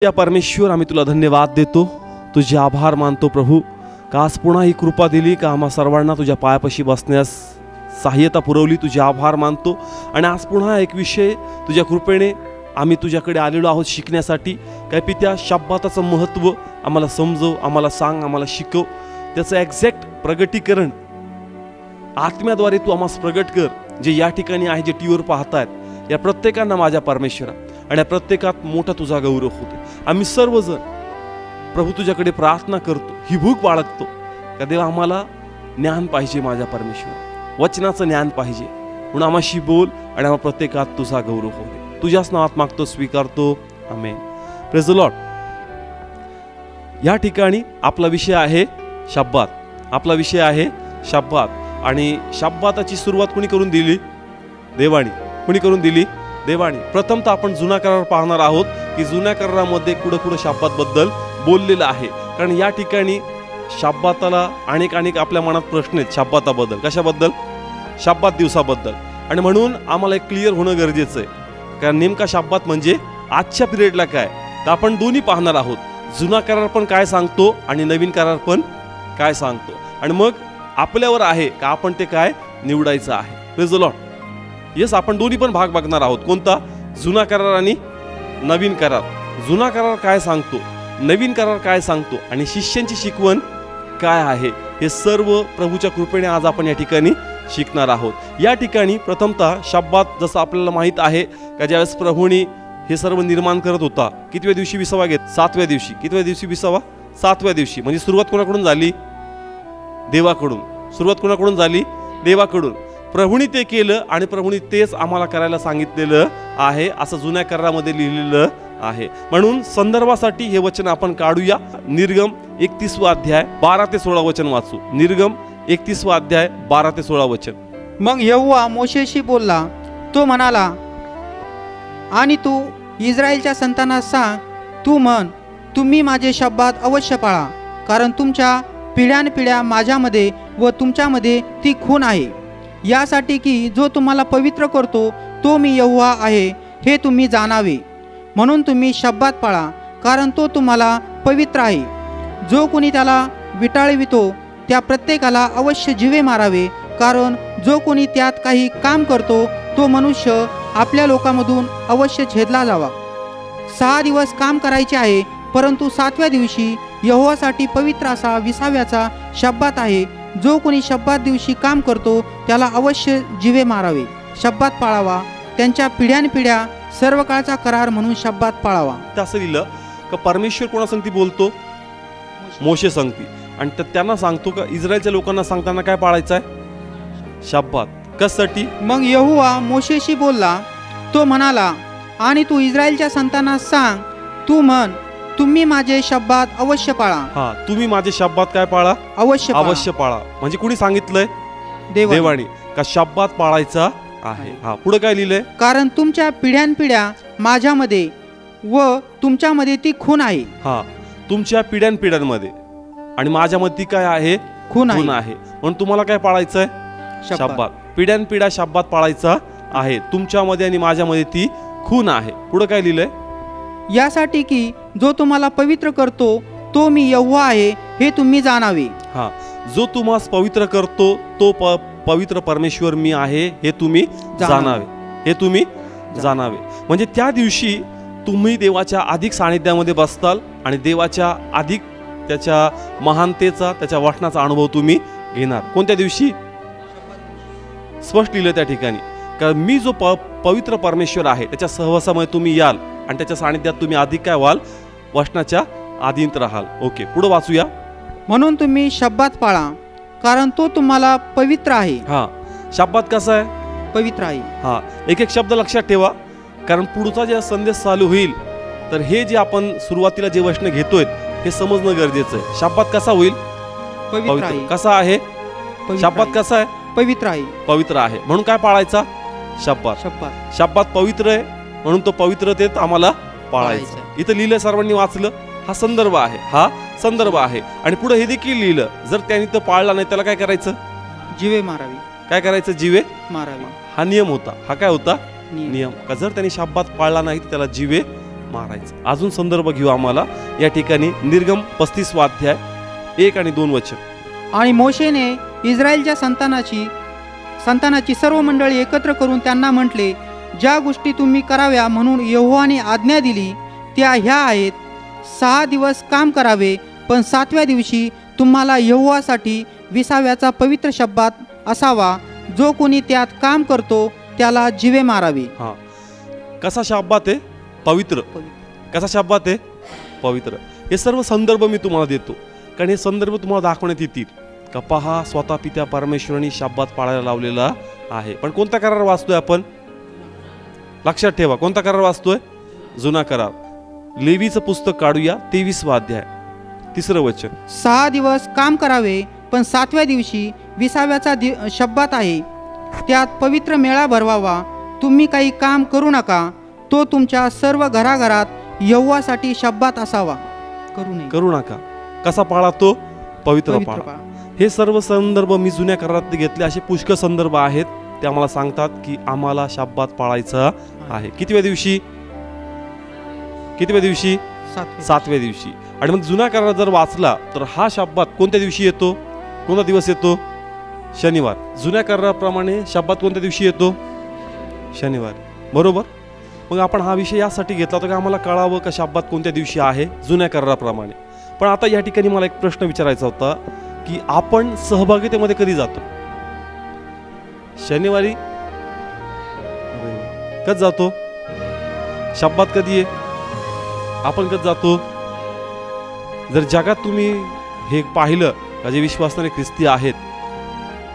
या परमेश्वर आम्ही तुला धन्यवाद देतो, तुझे आभार मानतो प्रभू, का आज पुन्हा ही कृपा दिली का आम्हा सर्वांना तुझ्या पायापाशी बसण्यास सहाय्यता पुरवली। तुझे आभार मानतो आणि आज पुन्हा एक विषय तुझ्या कृपेने आम्ही तुझ्याकडे आलेलो आहोत शिकण्यासाठी। काय पित्या, शब्दाचं महत्त्व आम्हाला समजव, आम्हाला सांग, आम्हाला शिकव, त्याचं एक्झॅक्ट प्रगटीकरण आत्म्याद्वारे तू आम्हाला प्रगट कर। जे या ठिकाणी आहे, जे टीव्हीवर पाहतायत, या प्रत्येकांना माझ्या परमेश्वरा आणि या प्रत्येकात मोठा तुझा गौरव होते। आम्ही सर्वजण प्रभू तुझ्याकडे प्रार्थना करतो, ही भूक बाळगतो का देवा आम्हाला ज्ञान पाहिजे, माझ्या परमेश्वर वचनाचं ज्ञान पाहिजे, म्हणून आम्हाशी बोल आणि आम्हा प्रत्येकात तुझा गौरव होते। तुझ्याच नावात मागतो, स्वीकारतो, आमेन। Praise the Lord. या ठिकाणी आपला विषय आहे शब्बात, आपला विषय आहे शब्बात आणि शब्बाताची सुरुवात कोणी करून दिली? देवानी। कोणी करून दिली? देवानी। प्रथमतः आपण जुना करार पाहणार आहोत की जुन्या करारामध्ये कुठं शब्बात बद्दल बोललेलं आहे, कारण या ठिकाणी शब्बाताला अनेक आपल्या मनात प्रश्न आहेत शब्बाताबद्दल। कशाबद्दल? शब्बात दिवसाबद्दल। आणि म्हणून आम्हाला एक क्लिअर होणं गरजेचं आहे, कारण नेमका शब्बात म्हणजे आजच्या पिरियडला काय, तर आपण दोन्ही पाहणार आहोत। जुना करार पण काय सांगतो आणि नवीन करार पण काय सांगतो, आणि मग आपल्यावर आहे का आपण ते काय निवडायचं आहे। Praise the Lord. येस, आपण दोन्ही पण भाग बघणार आहोत। कोणता? जुना करार आणि नवीन करार। जुना करार काय सांगतो, नवीन करार काय सांगतो आणि शिष्यांची शिकवण काय आहे, हे सर्व प्रभूच्या कृपेने आज आपण या ठिकाणी शिकणार आहोत। या ठिकाणी प्रथमतः शब्बात जसं आपल्याला माहित आहे का ज्यावेळेस प्रभूनी हे सर्व निर्माण करत होता, कितव्या दिवशी विसावा घेत? 7व्या दिवशी। कितव्या दिवशी विसावा? 7व्या दिवशी। म्हणजे सुरुवात कोणाकडून झाली? देवाकडून। सुरुवात कोणाकडून झाली? देवाकडून। प्रभूनी ते केलं आणि प्रभूनी तेच आम्हाला करायला सांगितलेलं आहे, असं जुन्या करारामध्ये लिहिलेलं आहे। म्हणून संदर्भासाठी हे वचन आपण काढूया। निर्गम 31वा अध्याय 12 ते 16 वचन वाचू। निर्गम 31वा अध्याय 12 ते 16 वचन। मग यहोवा मोशेशी बोलला, तो म्हणाला, आणि तू इस्रायलच्या संतानास सांग, तू म्हण, तुम्ही माझे शब्बात अवश्य पाळा, कारण तुमच्या पिढ्यानपिढ्या माझ्यामध्ये व तुमच्यामध्ये ती खून आहे, यासाठी की जो तुम्हाला पवित्र करतो तो मी यहोवा आहे हे तुम्ही जाणावे, म्हणून तुम्ही शब्बात पाळा, कारण तो तुम्हाला पवित्र आहे। जो कोणी त्याला विटाळवितो त्या प्रत्येकाला अवश्य जीवे मारावे, कारण जो कोणी त्यात काही काम करतो तो मनुष्य आपल्या लोकांमधून अवश्य छेदला जावा। 6 दिवस काम करायचे आहे, परंतु 7व्या दिवशी यहोवासाठी पवित्र असा विसाव्याचा शब्बात आहे। जो कोणी शब्बात दिवशी काम करतो त्याला अवश्य जीवे मारावे, शब्बात पाळावा, त्यांच्या पिढ्यानपिढ्या सर्व काळचा करार म्हणून शब्बात पाळावा। असं लिहिलं का परमेश्वर कोणा संगती बोलतो? मोशे संगती। आणि त्यांना सांगतो का इस्रायलच्या लोकांना सांगताना काय पाळायचं आहे? शब्बात। कशासाठी? मग यहोवा मोशेशी बोलला, तो म्हणाला, आणि तू इस्रायलच्या संतानास सांग, तू म्हण, तुम्ही माझे शब्बात अवश्य पाळा। हा, तुम्ही माझे शब्बात काय पाळा? अवश्य पाळा। म्हणजे कुणी सांगितलंय? देवानी का शब्बात पाळायचा आहे। हा, पुढे काय लिहिलंय? कारण तुमच्या पिढ्यानपिढ्या माझ्यामध्ये व तुमच्यामध्ये ती खून आहे। हा, तुमच्या पिढ्यानपिढ्यांमध्ये आणि माझ्यामध्ये ती काय आहे? खून आहे। म्हणून तुम्हाला काय पाळायचंय? शब्बात। पिढ्यानपिढ्या शब्बात पाळायचा आहे, तुमच्यामध्ये आणि माझ्यामध्ये ती खून आहे। पुढे काय लिहिलंय? यासाठी की जो तुम्हाला पवित्र करतो तो मी यहोवा आहे हे तुम्ही जाणावे। हा, जो तुम्हाला पवित्र करतो तो पवित्र परमेश्वर मी आहे हे तुम्ही जाणावे, हे तुम्ही जाणावे। म्हणजे त्या दिवशी तुम्ही देवाच्या अधिक सानिध्यामध्ये बसताल आणि देवाच्या अधिक त्याच्या महानतेचा, त्याच्या वचनाचा अनुभव तुम्ही घेणार। कोणत्या दिवशी? स्पष्ट लिहिलं त्या ठिकाणी का मी जो पवित्र परमेश्वर आहे त्याच्या सहवासामध्ये तुम्ही याल आणि त्याच्या सानिध्यात तुम्ही अधिक काय व्हाल? वचनाच्या अधीन राहाल। ओके, पुढे वाचूया। म्हणून तुम्ही शब्बात पाळा, कारण तो तुम्हाला पवित्र आहे। हा, शब्बात कसा आहे? पवित्र आहे। हा, एक शब्द लक्षात ठेवा, कारण पुढचा जे संदेश चालू होईल तर हे जे आपण सुरुवातीला जे वचन घेतोय हे समजणं गरजेचं आहे। शब्बात कसा होईल? पवित्र। कसा आहे? शब्बात कसा आहे? पवित्र आहे। पवित्र आहे म्हणून काय पाळायचा? शब्बात। शब्बात पवित्र आहे म्हणून तो पवित्रतेत आम्हाला पाळायचा। इथं लिहिलं, सर्वांनी वाचलं, हा संदर्भ आहे, हा संदर्भ आहे। आणि पुढे हे देखील लिहिलं, जर त्यांनी तो पाळला नाही त्याला काय करायचं? जीवे मारावी। काय करायचं? जीवे मारावी। हा नियम होता। हा काय होता? नियम का जर त्यांनी शब्बात पाळला नाही त्याला जीवे मारायचं. अजून संदर्भ घेऊ आम्हाला या ठिकाणी निर्गम 35 अध्याय 1 आणि 2 वचन. आणि मोशेने इस्रायलच्या संतानाची सर्व मंडळी एकत्र करून त्यांना म्हटले, ज्या गोष्टी तुम्ही कराव्या म्हणून यहोवाने आज्ञा दिली त्या ह्या आहेत. 6 दिवस काम करावे, पण 7व्या दिवशी तुम्हाला यहोवासाठी विसाव्याचा पवित्र शब्बात असावा. जो कोणी त्यात काम करतो त्याला जिवे मारावे. हा, कसा शब्बात आहे? पवित्र. कसा शब्बात आहे? पवित्र. हे सर्व संदर्भ मी तुम्हाला देतो, कारण हे संदर्भ तुम्हाला दाखवण्यात येतील का पहा स्वतः पित्या परमेश्वरांनी शब्बात पाळायला लावलेला आहे. पण कोणता करार वाचतोय आपण? लक्षात ठेवा, कोणता करार वाचतोय? जुना करार. लेवीचं पुस्तक काढूया 23 अध्याय 3 वचन. 6 दिवस काम करावे, पण 7व्या दिवशी विसाव्याचा शब्बात आहे. त्यात पवित्र मेळा भरवावा. तुम्ही काही काम करू नका. तो तुमच्या सर्व घराघरात यहोवासाठी शब्बात असावा. करू नका. कसा पाळा तो? पवित्र पाळा. हे सर्व संदर्भ मी जुन्या करारात घेतले. असे पुष्कळ संदर्भ आहेत, ते आम्हाला सांगतात की आम्हाला शब्बात पाळायचं आहे. कितव्या दिवशी? 7व्या दिवशी. आणि मग जुना करार जर वाचला तर हा शब्बात कोणत्या दिवशी येतो? कोणता दिवस येतो? शनिवार. जुन्या कराराप्रमाणे शब्बात कोणत्या दिवशी येतो? शनिवार. बरोबर. मग आपण हा विषय यासाठी घेतला होता की आम्हाला कळावं का शब्बात कोणत्या दिवशी आहे जुन्या कराराप्रमाणे. पण आता या ठिकाणी मला एक प्रश्न विचारायचा होता की आपण सहभागितेमध्ये कधी जातो? शनिवारी. कधी जातो? शब्बात कधी आहे? आपण कधी जातो? जर जगात तुम्ही हे पाहिलं का जे विश्वासणारे ख्रिस्ती आहेत,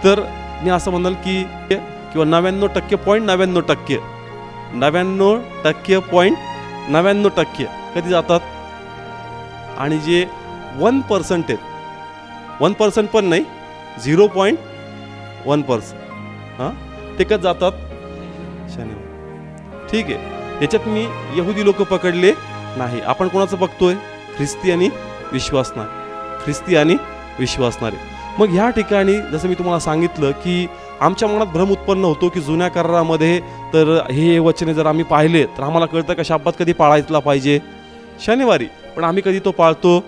तर मी असं म्हणाल की किंवा 99.99% कधी जातात. आणि जे 1% आहेत, 1% पण नाही, 0.1%, हां, ते कधी जातात? शनिवार. ठीक आहे. याच्यात मी यहुदी लोक पकडले नाही. आपण कोणाचं बघतोय? ख्रिस्ती आणि विश्वासणारे. मग ह्या ठिकाणी जसं मी तुम्हाला सांगितलं की आमच्या मनात भ्रम उत्पन्न होतो की जुन्या करारामध्ये तर हे वचने जर आम्ही पाहिले तर आम्हाला कळतं का शब्बात कधी पाळायला पाहिजे? शनिवारी. पण आम्ही कधी तो पाळतो?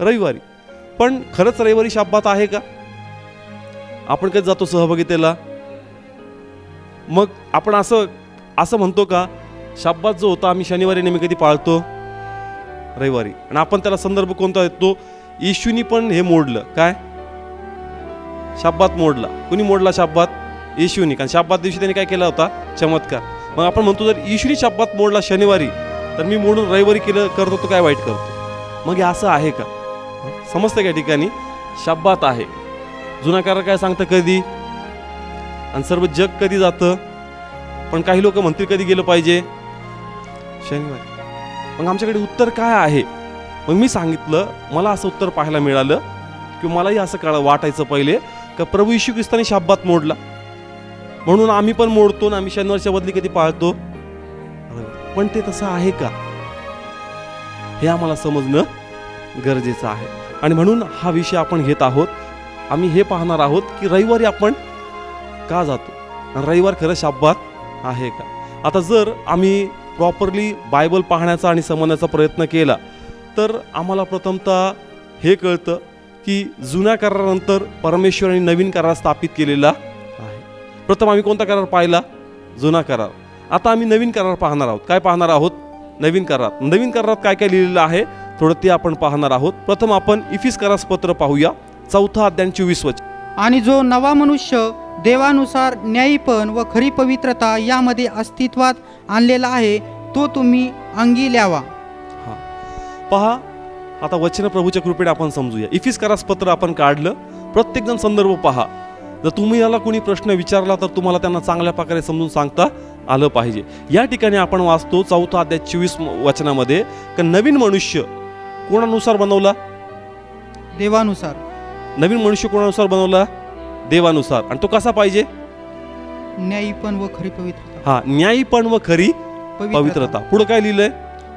रविवारी. पण खरंच रविवारी शब्बात आहे का? आपण कधी जातो सहभागितेला? मग आपण असं म्हणतो का शब्बात जो होता आम्ही शनिवारी नेहमी कधी पाळतो? रविवारी. आणि आपण त्याला संदर्भ कोणता देतो? येशूनी पण हे मोडलं. काय? शब्बात मोडला. कुणी मोडला शब्बात? येशूनी. कारण शब्बात दिवशी त्यांनी काय केला होता? चमत्कार. मग आपण म्हणतो जर येशूनी शब्बात मोडला शनिवारी, तर मी मोडून रविवारी करतो तो काय वाईट करतो? मग हे असं आहे का? समजतं का? ठिकाणी शब्बात आहे. जुना करार काय सांगतं? कधी? आणि सर्व जग कधी जातं? पण काही लोक म्हणतील कधी गेलं पाहिजे? शनिवारी. मग आमच्याकडे उत्तर काय आहे? मग मी सांगितलं, मला असं उत्तर पाहायला मिळालं की मलाही असं वाटायचं पहिले का प्रभू येशू ख्रिस्ताने शब्बात मोडला म्हणून आम्ही पण मोडतो आणि आम्ही शनिवारच्या बदली कधी पाळतो. पण ते तसं आहे का हे आम्हाला समजणं गरजेचं आहे. आणि म्हणून हा विषय आपण घेत आहोत. आम्ही हे पाहणार आहोत की रविवारी आपण का जातो आणि रविवार खरं शब्बात आहे का. आता जर आम्ही प्रॉपरली बायबल पाहण्याचा आणि समजण्याचा प्रयत्न केला तर आम्हाला प्रथमतः हे कळतं की जुन्या करारानंतर परमेश्वराने नवीन करार स्थापित केलेला आहे. प्रथम आम्ही कोणता करार पाहिला? जुना करार. आता आम्ही नवीन करार पाहणार आहोत. काय पाहणार आहोत? नवीन करार. नवीन करारात काय काय लिहिलेलं आहे थोडं ते आपण पाहणार आहोत. प्रथम आपण इफिसकरास पत्र पाहूया 4 अध्याय 24 वचन. आणि जो नवा मनुष्य देवानुसार न्यायीपण व खरी पवित्रता यामध्ये अस्तित्वात आणलेला आहे तो तुम्ही अंगी ल्यावा. हा, पहा आता वचन प्रभूच्या कृपेने आपण समजूया. इफिसकरास पत्र आपण काढलं. प्रत्येक जण संदर्भ पहा. जर तुम्ही याला कोणी प्रश्न विचारला तर तुम्हाला त्यांना चांगल्या प्रकारे समजून सांगता आलं पाहिजे. या ठिकाणी आपण वाचतो 4 अध्याय 24 वचनामध्ये की नवीन मनुष्य कोणानुसार बनवला? देवानुसार. नवीन मनुष्य कोणानुसार बनवला? देवानुसार. आणि तो कसा पाहिजे? न्यायीपण व खरी पवित्रता. हा, न्यायीपण व खरी पवित्रता. पुढे काय लिहिलंय?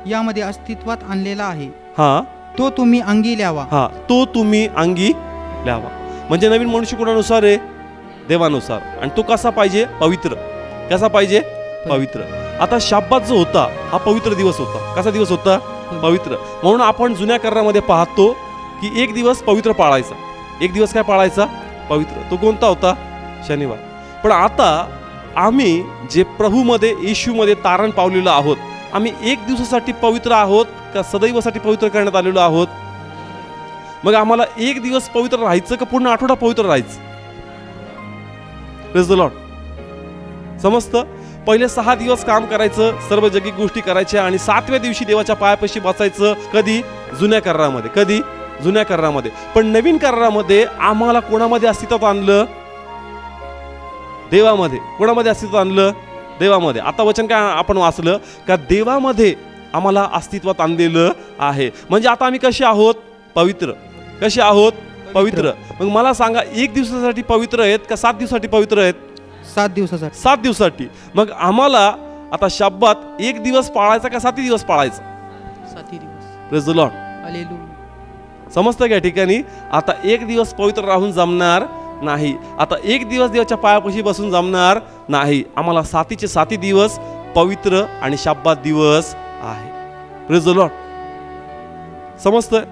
यामध्ये अस्तित्वात आणलेला आहे. हा, तो तुम्ही अंगी ल्यावा. हा, तो तुम्ही अंगी ल्यावा. म्हणजे नवीन मनुष्य कोणानुसार आहे? देवानुसार. आणि तो कसा पाहिजे? पवित्र. कसा पाहिजे? पवित्र. आता शाब्बात जो होता हा पवित्र दिवस होता. कसा दिवस होता? पवित्र. म्हणून आपण जुन्या करारामध्ये पाहतो की एक दिवस पवित्र पाळायचा. एक दिवस काय पाळायचा? पवित्र. तो कोणता होता? शनिवार. पण आता आम्ही जे प्रभूमध्ये येशूमध्ये तारण पावलेलो आहोत, आम्ही एक दिवसासाठी पवित्र आहोत का सदैवसाठी पवित्र करण्यात आलेलो आहोत? मग आम्हाला एक दिवस पवित्र राहायचं का पूर्ण आठवडा पवित्र राहायचं? Praise the Lord. समजतं? पहिले 6 दिवस काम करायचं, सर्व जगिक गोष्टी करायच्या आणि 7व्या दिवशी देवाच्या पायापाशी बसायचं. कधी? जुन्या करारामध्ये. कधी? जुन्या करारामध्ये. पण नवीन करारामध्ये आम्हाला कोणामध्ये अस्तित्वात आणलं? देवामध्ये. कोणामध्ये अस्तित्वात आणलं? देवामध्ये. आता वचन काय आपण वाचलं का देवामध्ये आम्हाला अस्तित्वात आणलेलं आहे. म्हणजे आता आम्ही कसे आहोत? पवित्र. कसे आहोत? पवित्र. मग मला सांगा, एक दिवसासाठी पवित्र आहेत का 7 दिवसासाठी पवित्र आहेत? 7 दिवसासाठी. 7 दिवसासाठी. मग आम्हाला आता शब्बात एक दिवस पाळायचा का 7 दिवस पाळायचा? 7 दिवस. Praise the Lord. हालेलुया. समजतं का? ठिकाणी आता एक दिवस पवित्र राहून जमणार नाही. आता एक दिवस देवाच्या पायापाशी बसून जमणार नाही. आम्हाला 7चे 7 दिवस पवित्र आणि शब्बात दिवस आहे. Praise the Lord. समजतंय?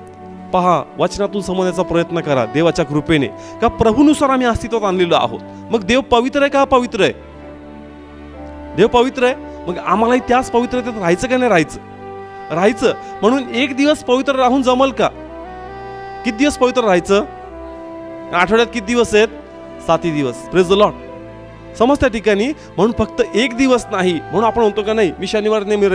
पहा, वचनातून समजण्याचा प्रयत्न करा देवाच्या कृपेने का प्रभूनुसार आम्ही अस्तित्वात आणलेलो आहोत. मग देव पवित्र आहे का पवित्र आहे? देव पवित्र आहे. मग आम्हालाही त्याच पवित्रतेत राहायचं का नाही राहायचं? राहायचं. म्हणून एक दिवस पवित्र राहून जमल का? किती दिवस पवित्र राहायचं? आठवड्यात किती दिवस आहेत? 7 दिवस. Praise the Lord. समजत्या ठिकाणी. म्हणून फक्त एक दिवस नाही. म्हणून आपण म्हणतो का नाही मी शनिवार नाही, मी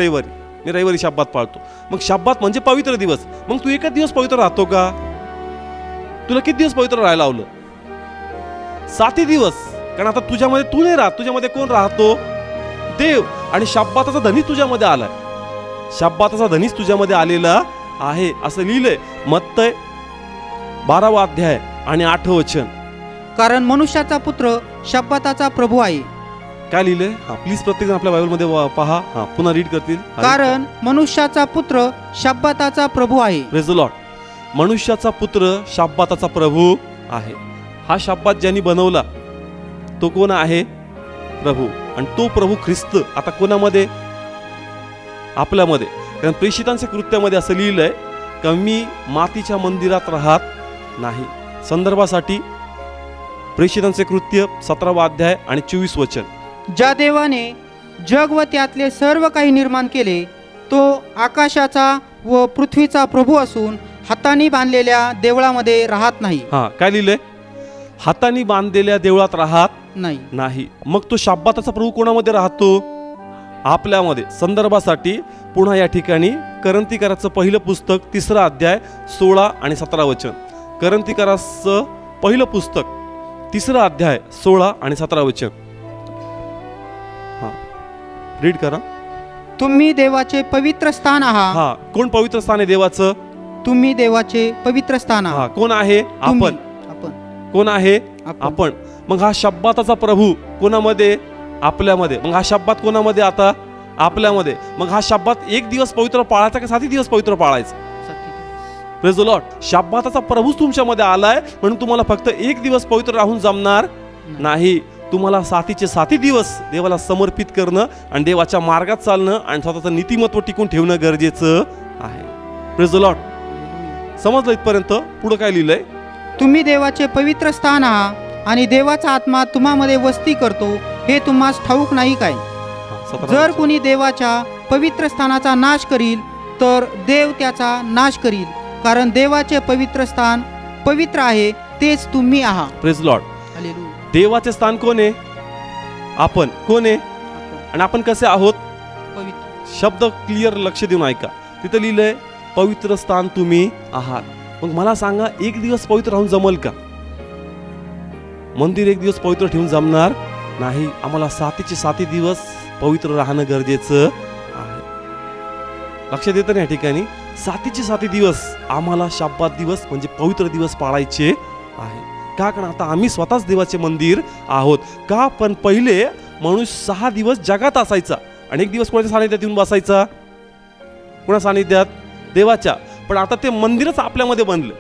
रविवारी शब्बात पाळतो. मग शब्बात म्हणजे पवित्र दिवस. मग तू एकच दिवस पवित्र राहतो का? तुला किती दिवस पवित्र राहायला लावलं? 7 दिवस. कारण आता तुझ्यामध्ये तू नाही राहत. तुझ्यामध्ये कोण राहतो? देव. आणि शब्बाताचा धनीच तुझ्यामध्ये आलाय. शब्बाताचा धनीच तुझ्यामध्ये आलेला आहे असं लिहिलंय मत्तय 12वा अध्याय आणि 8वं वचन. कारण मनुष्याचा पुत्र शब्बाताचा प्रभू आहे. काय लिहिलंय? हा प्लीज प्रत्येक आपल्या बायबलमध्ये पहा. हा पुन्हा रीड करतील. कारण मनुष्याचा पुत्र शब्बाताचा प्रभू आहे. Praise the Lord. मनुष्याचा पुत्र शब्बाताचा प्रभू आहे. हा शब्बात ज्यांनी बनवला तो कोण आहे? प्रभू. आणि तो प्रभू ख्रिस्त आता कोणामध्ये? आपल्यामध्ये. कारण प्रेषितांच्या कृत्यामध्ये असं लिहिलंय का मी मातीच्या मंदिरात राहत नाही. संदर्भासाठी प्रेषितांचे कृत्य 17वा अध्याय आणि 24 वचन. ज्या देवाने जग व त्यातले सर्व काही निर्माण केले तो आकाशाचा व पृथ्वीचा प्रभू असून हाताने बांधलेल्या देवळामध्ये राहत नाही. हा काय लिहिलंय? हाताने बांधलेल्या देवळात राहत नाही. मग तो शब्बाताचा प्रभू कोणामध्ये राहतो? आपल्यामध्ये. संदर्भासाठी पुन्हा या ठिकाणी करंथीकराचं पहिलं पुस्तक 3रा अध्याय 16 आणि 17 वचन. करंथीकराचं पहिलं पुस्तक 3रा अध्याय 16 आणि 17 वचन. हा रीड करा. तुम्ही देवाचे पवित्र स्थान आहात. हा कोण पवित्र स्थान आहे देवाचं? तुम्ही देवाचे पवित्र स्थान आहात. हा कोण आहे? आपण. कोण आहे? आपण. मग हा शब्बाताचा प्रभू कोणामध्ये? आपल्यामध्ये. मग हा शब्बात कोणामध्ये? आता आपल्यामध्ये. मग हा शब्बात एक दिवस पवित्र पाळायचा का 7 दिवस पवित्र पाळायचा? Praise the lord. शब्बाताचा प्रभूच तुमच्यामध्ये आलाय म्हणून तुम्हाला फक्त एक दिवस पवित्र राहून जमणार नाही. तुम्हाला 7चे 7 दिवस देवाला समर्पित करणं आणि देवाच्या मार्गात चालणं आणि स्वतःचं नीतिमत्व टिकून ठेवणं गरजेचं आहे. Praise the Lord. समजलं इथपर्यंत? पुढे काय लिहिलंय? तुम्ही देवाचे पवित्र स्थान आहात आणि देवाचा आत्मा तुम्हामध्ये वस्ती करतो हे तुम्हास ठाऊक नाही काय? जर कोणी देवाच्या पवित्र स्थानाचा नाश करील तर देव त्याचा नाश करील. कारण देवाचे पवित्र स्थान पवित्र आहे तेच तुम्ही आहात. Praise Lord. हालेलुया. देवाचे स्थान कोण आहे? आपण. कोण आहे? आणि आपण कसे आहोत? पवित्र. शब्द क्लिअर लक्ष देऊन ऐका. तिथे लिहिलंय पवित्र स्थान तुम्ही आहात. मग मला सांगा एक दिवस पवित्र राहून जमल का? मंदिर एक दिवस पवित्र ठेवून जमणार नाही. आम्हाला 7चे 7 दिवस पवित्र राहणं गरजेचं आहे. लक्षात येतं ना या ठिकाणी? 7चे 7 दिवस आम्हाला शब्बात दिवस म्हणजे पवित्र दिवस पाळायचे आहे. का? कारण आता आम्ही स्वतःच देवाचे मंदिर आहोत. का? पण पहिले मनुष्य 6 दिवस जगात असायचा आणि एक दिवस कोणाच्या सानिध्यात येऊन बसायचा? कोणा सानिध्यात? देवाच्या. पण आता ते मंदिरच आपल्यामध्ये बनलं.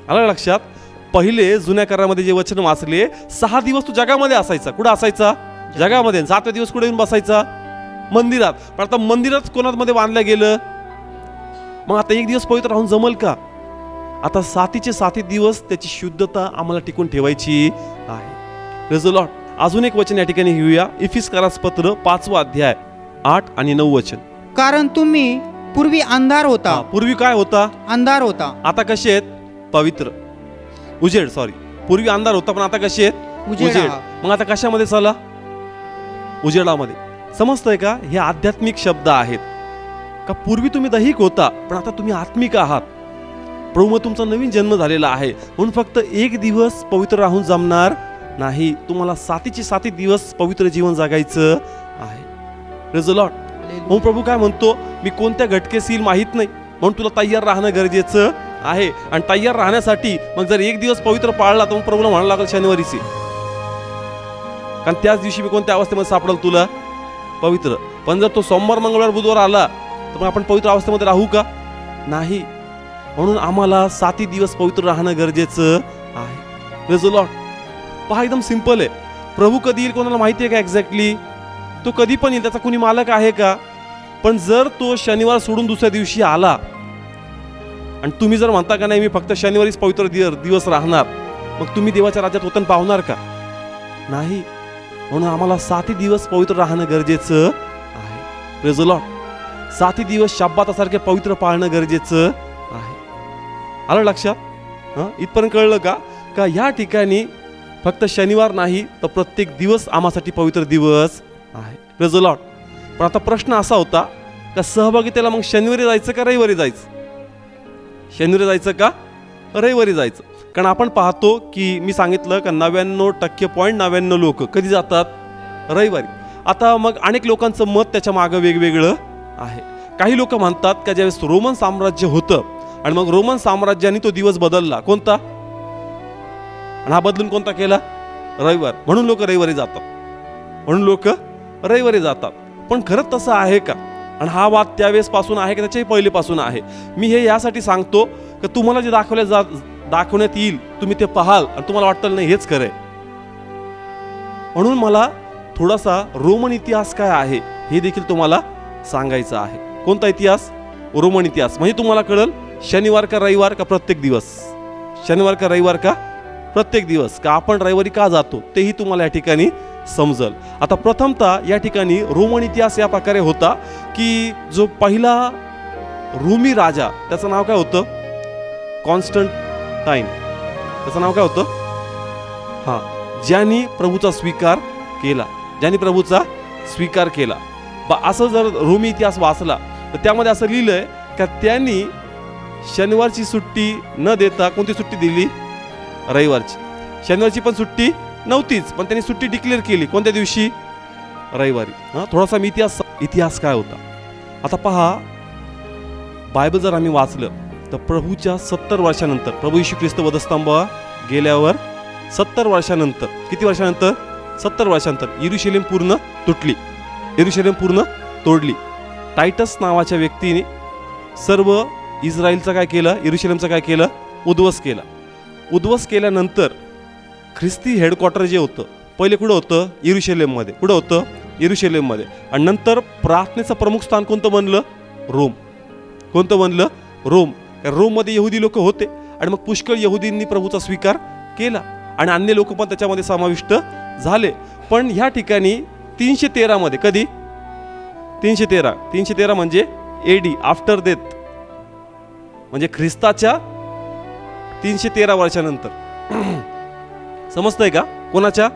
आलं लक्षात? पहिले जुन्या करारामध्ये जे वचन वाचले 6 दिवस तू जगामध्ये असायचा. कुठं असायचा? जगामध्ये. 7व्या दिवस कुठे येऊन बसायचा? मंदिरात. पण आता मंदिरात कोणामध्ये बांधलं गेलं? मग आता एक दिवस पवित्र राहून जमल का? आता 7चे दिवस त्याची शुद्धता आम्हाला टिकून ठेवायची आहे. Praise the Lord. अजून एक वचन या ठिकाणी घेऊया. इफिसकारास पत्र 5वा अध्याय 8 आणि 9 वचन. कारण तुम्ही पूर्वी अंधार होता. पूर्वी काय होता? अंधार होता. आता कसे आहेत? पवित्र. उजेड, सॉरी. पूर्वी अंधार होता पण आता कसे आहेत? उजेड. मग आता कशामध्ये चाला? उजेडामध्ये. समजतंय का? हे आध्यात्मिक शब्द आहेत का? पूर्वी तुम्ही दैहिक होता पण आता तुम्ही आत्मिक आहात. प्रभू तुमचा नवीन जन्म झालेला आहे. म्हणून फक्त एक दिवस पवित्र राहून जमणार नाही. तुम्हाला 7चे दिवस पवित्र जीवन जगायचं आहे. Praise the Lord. म्हणून प्रभू काय म्हणतो? मी कोणत्या घटकेस येईल माहित नाही, म्हणून तुला तयार राहणं गरजेचं आहे. आणि तयार राहण्यासाठी मग जर एक दिवस पवित्र पाळला तर मग प्रभूला म्हणायला लागेल शनिवारीची, कारण त्याच दिवशी मी कोणत्या अवस्थेमध्ये सापडल तुला? पवित्र. पण जर तो सोमवार, मंगळवार, बुधवार आला तर मग आपण पवित्र अवस्थेमध्ये राहू का? नाही. म्हणून आम्हाला 7 दिवस पवित्र राहणं गरजेचं आहे. Praise the Lord. पहा, एकदम सिंपल आहे. प्रभू कधी येईल कोणाला माहिती आहे का एक्झॅक्टली? तो कधी पण येईल, त्याचा कुणी मालक आहे का? पण जर तो शनिवार सोडून दुसऱ्या दिवशी आला आणि तुम्ही जर म्हणता का नाही मी फक्त शनिवारीच पवित्र दिवस राहणार, मग तुम्ही देवाच्या राज्यात वतन पावणार का? नाही. म्हणून आम्हाला 7 दिवस पवित्र राहणं गरजेचं आहे. Praise the Lord. 7 दिवस शब्बातासारखे पवित्र पाळणं गरजेचं आहे. आलं लक्षात? इथपर्यंत कळलं का? का या ठिकाणी फक्त शनिवार नाही तर प्रत्येक दिवस आम्हासाठी पवित्र दिवस आहे. Praise the Lord. पण आता प्रश्न असा होता का सहभागितेला मग शनिवारी जायचं का रविवारी जायचं? शनिवारी जायचं का रविवारी जायचं? कारण आपण पाहतो की मी सांगितलं का 99.99% लोक कधी जातात? रविवारी. आता मग अनेक लोकांचं मत त्याच्या मागं वेगवेगळं आहे. काही लोक म्हणतात का ज्यावेळेस रोमन साम्राज्य होतं आणि मग रोमन साम्राज्याने तो दिवस बदलला, कोणता? आणि हा बदलून कोणता केला? रविवार. म्हणून लोक रविवारी जातात. म्हणून लोक रविवारी जातात. पण खरंच तसं आहे का? आणि हा वाद त्यावेळेस पासून आहे का त्याच्याही पहिलेपासून आहे? मी हे यासाठी सांगतो की तुम्हाला जे दाखवण्यात येईल तुम्ही ते पाहाल आणि तुम्हाला वाटतं नाही हेच खरंय. म्हणून मला थोडासा रोमन इतिहास काय आहे हे देखील तुम्हाला सांगायचं आहे. कोणता इतिहास? रोमन इतिहास. म्हणजे तुम्हाला कळेल शनिवार का रविवार का प्रत्येक दिवस, शनिवार का रविवार का प्रत्येक दिवस, का आपण रविवारी का जातो तेही तुम्हाला या ठिकाणी समजल. आता प्रथमतः या ठिकाणी रोमन इतिहास या प्रकारे होता की जो पहिला रोमी राजा त्याचं नाव काय होतं? कॉन्स्टंटाईन. त्याचं नाव काय होतं? ज्यांनी प्रभूचा स्वीकार केला, ज्यांनी प्रभूचा स्वीकार केला. असं जर रोमी इतिहास वाचला तर त्यामध्ये असं लिहिलंय का त्यांनी शनिवारची सुट्टी न देता कोणती सुट्टी दिली? रविवारची. शनिवारची पण सुट्टी नव्हतीच पण त्यांनी सुट्टी डिक्लेअर केली. कोणत्या दिवशी? रविवारी. थोडासा मी इतिहास काय होता. आता पहा, बायबल जर आम्ही वाचलं तर प्रभूच्या 70 वर्षानंतर, प्रभू येशू ख्रिस्त वधस्तंभ गेल्यावर 70 वर्षानंतर, किती वर्षानंतर? 70 वर्षानंतर यरुशलेम पूर्ण तुटली, यरुशलेम पूर्ण तोडली. टायटस नावाच्या व्यक्तीने सर्व इस्रायलचं काय केलं? यरुशलेमचं काय केलं? उद्ध्वस्त केला. उद्ध्वस्त केल्यानंतर ख्रिस्ती हेडक्वार्टर जे होतं पहिले कुठं होतं? यरुशलेममध्ये. कुठं होतं? यरुशलेममध्ये. आणि नंतर प्रार्थनेचं प्रमुख स्थान कोणतं बनलं? रोम. कोणतं बनलं? रोम. रोममध्ये यहुदी लोक होते आणि मग पुष्कळ यहुदींनी प्रभूचा स्वीकार केला आणि अन्य लोक पण त्याच्यामध्ये समाविष्ट झाले. पण ह्या ठिकाणी 313 मध्ये, कधी? 313 म्हणजे एडी, आफ्टर डेथ, म्हणजे ख्रिस्ताच्या 313 वर्षानंतर. समजतंय का? कोणाच्या?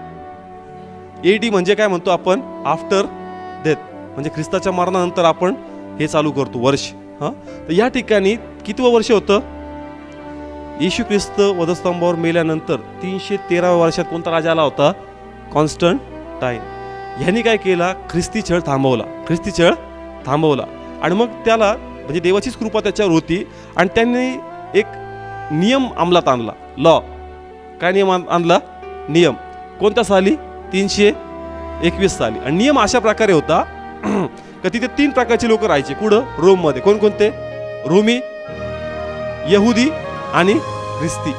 एडी म्हणजे काय म्हणतो आपण? आफ्टर डेथ, म्हणजे ख्रिस्ताच्या मरणानंतर आपण हे चालू करतो वर्ष. तर या ठिकाणी कितवं वर्ष होतं? येशू ख्रिस्त वधस्तंभावर मेल्यानंतर 313 वर्षात कोणता राजा आला होता? कॉन्स्टंटाईन. ह्यांनी काय केला? ख्रिस्ती छळ थांबवला, ख्रिस्ती छळ थांबवला. आणि मग त्याला म्हणजे देवाचीच कृपा त्याच्यावर होती आणि त्यांनी एक नियम अंमलात आणला. लॉ. काय नियम आणला? नियम. कोणत्या साली? 321 साली. आणि नियम अशा प्रकारे होता का तिथे 3 प्रकारचे लोक राहायचे. कुठं? रोममध्ये. कोणकोणते? रोमी, यहुदी आणि ख्रिस्ती.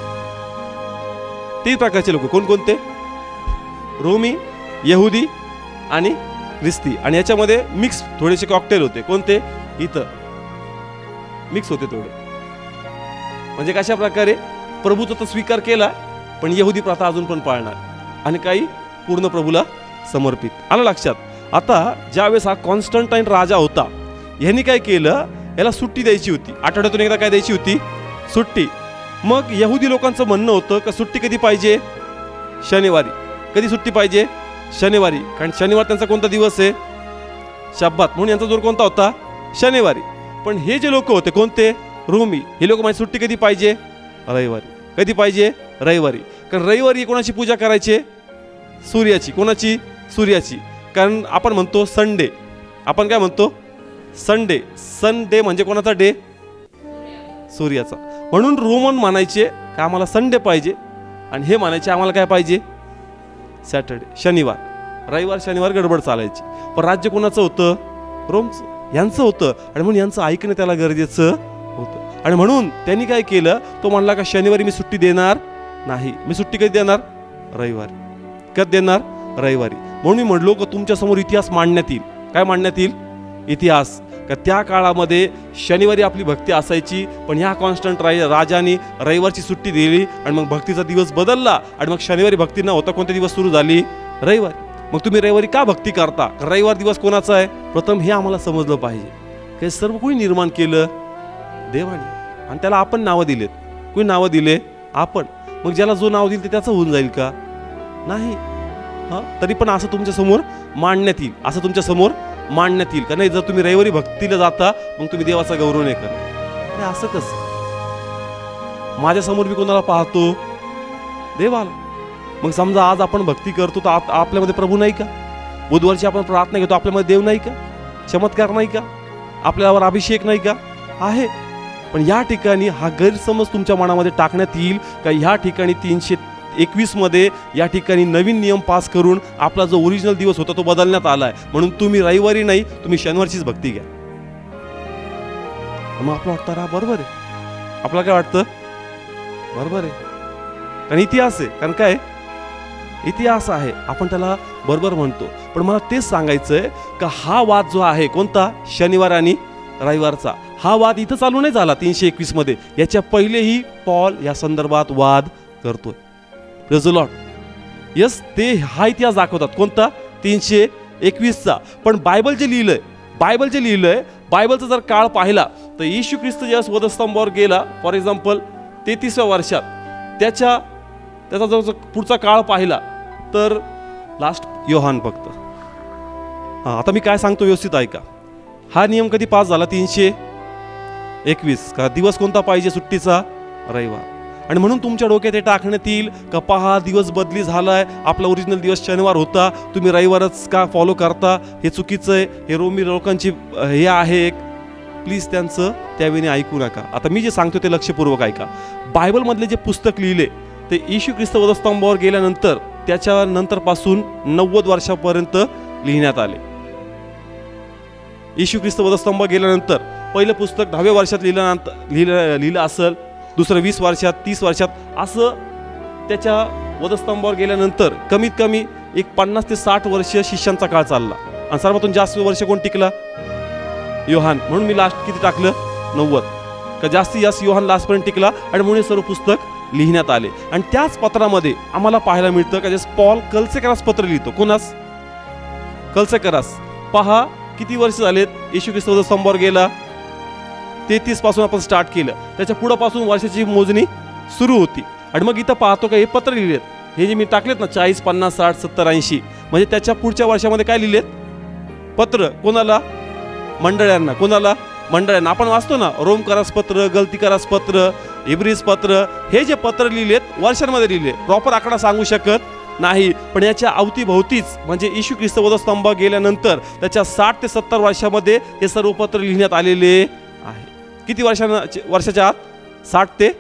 3 प्रकारचे लोक. कोणकोणते? रोमी, यहुदी आणि ख्रिस्ती, आणि याच्यामध्ये मिक्स थोडेसे कॉकटेल होते. कोणते? इथं मिक्स होते थोडे. म्हणजे कशा प्रकारे प्रभूचा तर स्वीकार केला, पण यहुदी प्रथा अजून पण पाळणार, आणि काही पूर्ण प्रभूला समर्पित. आलं लक्षात? आता ज्यावेळेस हा कॉन्स्टंटाईन राजा होता, ह्यांनी काय केलं, याला सुट्टी द्यायची होती. आठवड्यातून एकदा काय द्यायची होती? सुट्टी. मग यहुदी लोकांचं म्हणणं होतं का सुट्टी कधी पाहिजे? शनिवारी. कधी सुट्टी पाहिजे? शनिवारी. कारण शनिवार त्यांचा कोणता दिवस आहे? शब्बात. म्हणून यांचा जोर कोणता होता? शनिवारी. पण हे जे लोक होते कोणते? रोमी. हे लोक म्हणजे सुट्टी कधी पाहिजे? रविवारी. कधी पाहिजे? रविवारी. कारण रविवारी कोणाची पूजा करायची? सूर्याची. कोणाची? सूर्याची. कारण आपण म्हणतो संडे, आपण काय म्हणतो? संडे. संडे म्हणजे कोणाचा डे? सूर्याचा. म्हणून रोमन म्हणायचे का आम्हाला संडे पाहिजे, आणि हे म्हणायचे आम्हाला काय पाहिजे? सॅटर्डे, शनिवार. रविवार शनिवार गडबड चालायची. पण राज्य कोणाचं होतं? रोमचं. यांचं होतं, आणि म्हणून यांचं ऐकणं त्याला गरजेचं होतं. आणि म्हणून त्यांनी काय केलं, तो म्हणला का शनिवारी मी सुट्टी देणार नाही. मी सुट्टी कधी देणार? रविवारी. कधी देणार? रविवारी. म्हणून मी म्हणलो का तुमच्यासमोर इतिहास मांडण्यात येईल. काय मांडण्यात येईल? इतिहास. का त्या काळामध्ये शनिवारी आपली भक्ती असायची, पण ह्या कॉन्स्टंट राजाने रविवारची सुट्टी दिली, आणि मग भक्तीचा दिवस बदलला, आणि मग शनिवारी भक्ती न होता कोणते दिवस सुरू झाली? रविवारी. मग तुम्ही रविवारी का भक्ती करता? रविवार दिवस कोणाचा आहे? प्रथम हे आम्हाला समजलं पाहिजे. हे सर्व कोणी निर्माण केलं? देवाने. आणि त्याला आपण नावं दिलेत. कोणी नावं दिले? आपण. मग ज्याला जो नाव दिलं ते त्याचं होऊन जाईल का? नाही. तरी पण असं तुमच्या समोर मांडण्यात येईल. असं तुमच्या समोर मांडण्यात येईल का नाही? जर तुम्ही रविवारी भक्तीला जाता, मग तुम्ही देवाचा गौरव नाही करत. असं कसं? माझ्या समोर मी कोणाला पाहतो? देवाला. मग समजा आज आपण भक्ती करतो, तर आपल्यामध्ये प्रभू नाही का? बुधवारची आपण प्रार्थना घेतो, आपल्यामध्ये देव नाही का? चमत्कार नाही का? आपल्यावर अभिषेक नाही का? आहे. पण या ठिकाणी हा गैरसमज तुमच्या मनामध्ये टाकण्यात येईल का ह्या ठिकाणी 321 मध्ये या ठिकाणी नवीन नियम पास करून आपला जो ओरिजिनल दिवस होता तो बदलण्यात आलाय, म्हणून तुम्ही रविवारी नाही, तुम्ही शनिवारचीच भक्ती घ्या. मग आपलं वाटतं रा बरोबर आहे. आपल्याला काय वाटतं? बरोबर आहे. कारण इतिहास आहे. कारण काय? इतिहास आहे. आपण त्याला बरोबर म्हणतो. पण मला तेच सांगायचंय का हा वाद जो आहे कोणता? शनिवार आणि रविवारचा. हा वाद इथं चालू नाही झाला 321 मध्ये. याच्या पहिलेही पॉल या संदर्भात वाद करतोय. Praise the lord. यस, ते हा इतिहास दाखवतात. कोणता? 321चा. पण बायबल जे लिहिलंय, बायबलचा जर काळ पाहिला तर येशू ख्रिस्त ज्यावेळेस वधस्तंभावर गेला, फॉर एक्झाम्पल 33व्या वर्षात, त्याचा जो पुढचा काळ पाहिला तर लास्ट योहान फक्त. आता मी काय सांगतो व्यवस्थित ऐका. हा नियम कधी पास झाला? 321. का दिवस कोणता पाहिजे सुट्टीचा? रविवार. आणि म्हणून तुमच्या डोक्यात हे टाकण्यात येईल का पहा दिवस बदली झालाय, आपला ओरिजिनल दिवस शनिवार होता, तुम्ही रविवारच का फॉलो करता? हे चुकीचं आहे. हे रोमी लोकांची हे आहे एक. प्लीज त्यांचं त्यावेळी ऐकू नका. आता मी जे सांगतो ते लक्षपूर्वक ऐका. बायबलमधले जे पुस्तक लिहिले ते येशू ख्रिस्त वधस्तंभावर गेल्यानंतर त्याच्यानंतर पासून 90 वर्षापर्यंत लिहिण्यात आले. येशू ख्रिस्त वधस्तंभावर गेल्यानंतर पहिलं पुस्तक 10व्या वर्षात लिहिलं असेल, दुसरं 20 वर्षात, 30 वर्षात, असं त्याच्या वधस्तंभावर गेल्यानंतर कमीत कमी एक 50 ते 60 वर्ष शिष्यांचा काळ चालला. आणि सर्वातून जास्त वर्ष कोण टिकला? योहान. म्हणून मी लास्ट किती टाकलं? 90. का जास्तीत जास्त योहान लास्टपर्यंत टिकला, आणि म्हणून सर्व पुस्तक लिहिण्यात आले. आणि त्याच पत्रामध्ये आम्हाला पाहायला मिळतं का जसं पॉल कलसेकरास पत्र लिहितो. कोणास? कलसेकरास. पहा किती वर्ष झालेत येशू ख्रिस्त वधस्तंभावर गेला? 33 पासून आपण स्टार्ट केलं. त्याच्या पुढे पासून वर्षाची मोजणी सुरू होती. आणि मग इथं पाहतो का हे पत्र लिहिलेत, हे जे मी टाकलेत ना 40, 50, 60, 70, 80, म्हणजे त्याच्या पुढच्या वर्षामध्ये काय लिहिलेत? पत्र. कोणाला? मंडळांना. कोणाला? मंडळांना. आपण वाचतो ना रोमकरास पत्र, गलतीकरास पत्र, इब्रिस पत्र. हे जे पत्र लिहिलेत वर्षांमध्ये लिहिले. प्रॉपर आकडा सांगू शकत नाही. पण याच्या अवतीभोवतीच म्हणजे येशू ख्रिस्त वधस्तंभावर गेल्यानंतर त्याच्या 60 ते 70 वर्षामध्ये हे सर्व पत्र लिहिण्यात आलेले आहे. किती वर्षाच्या आत? 60 ते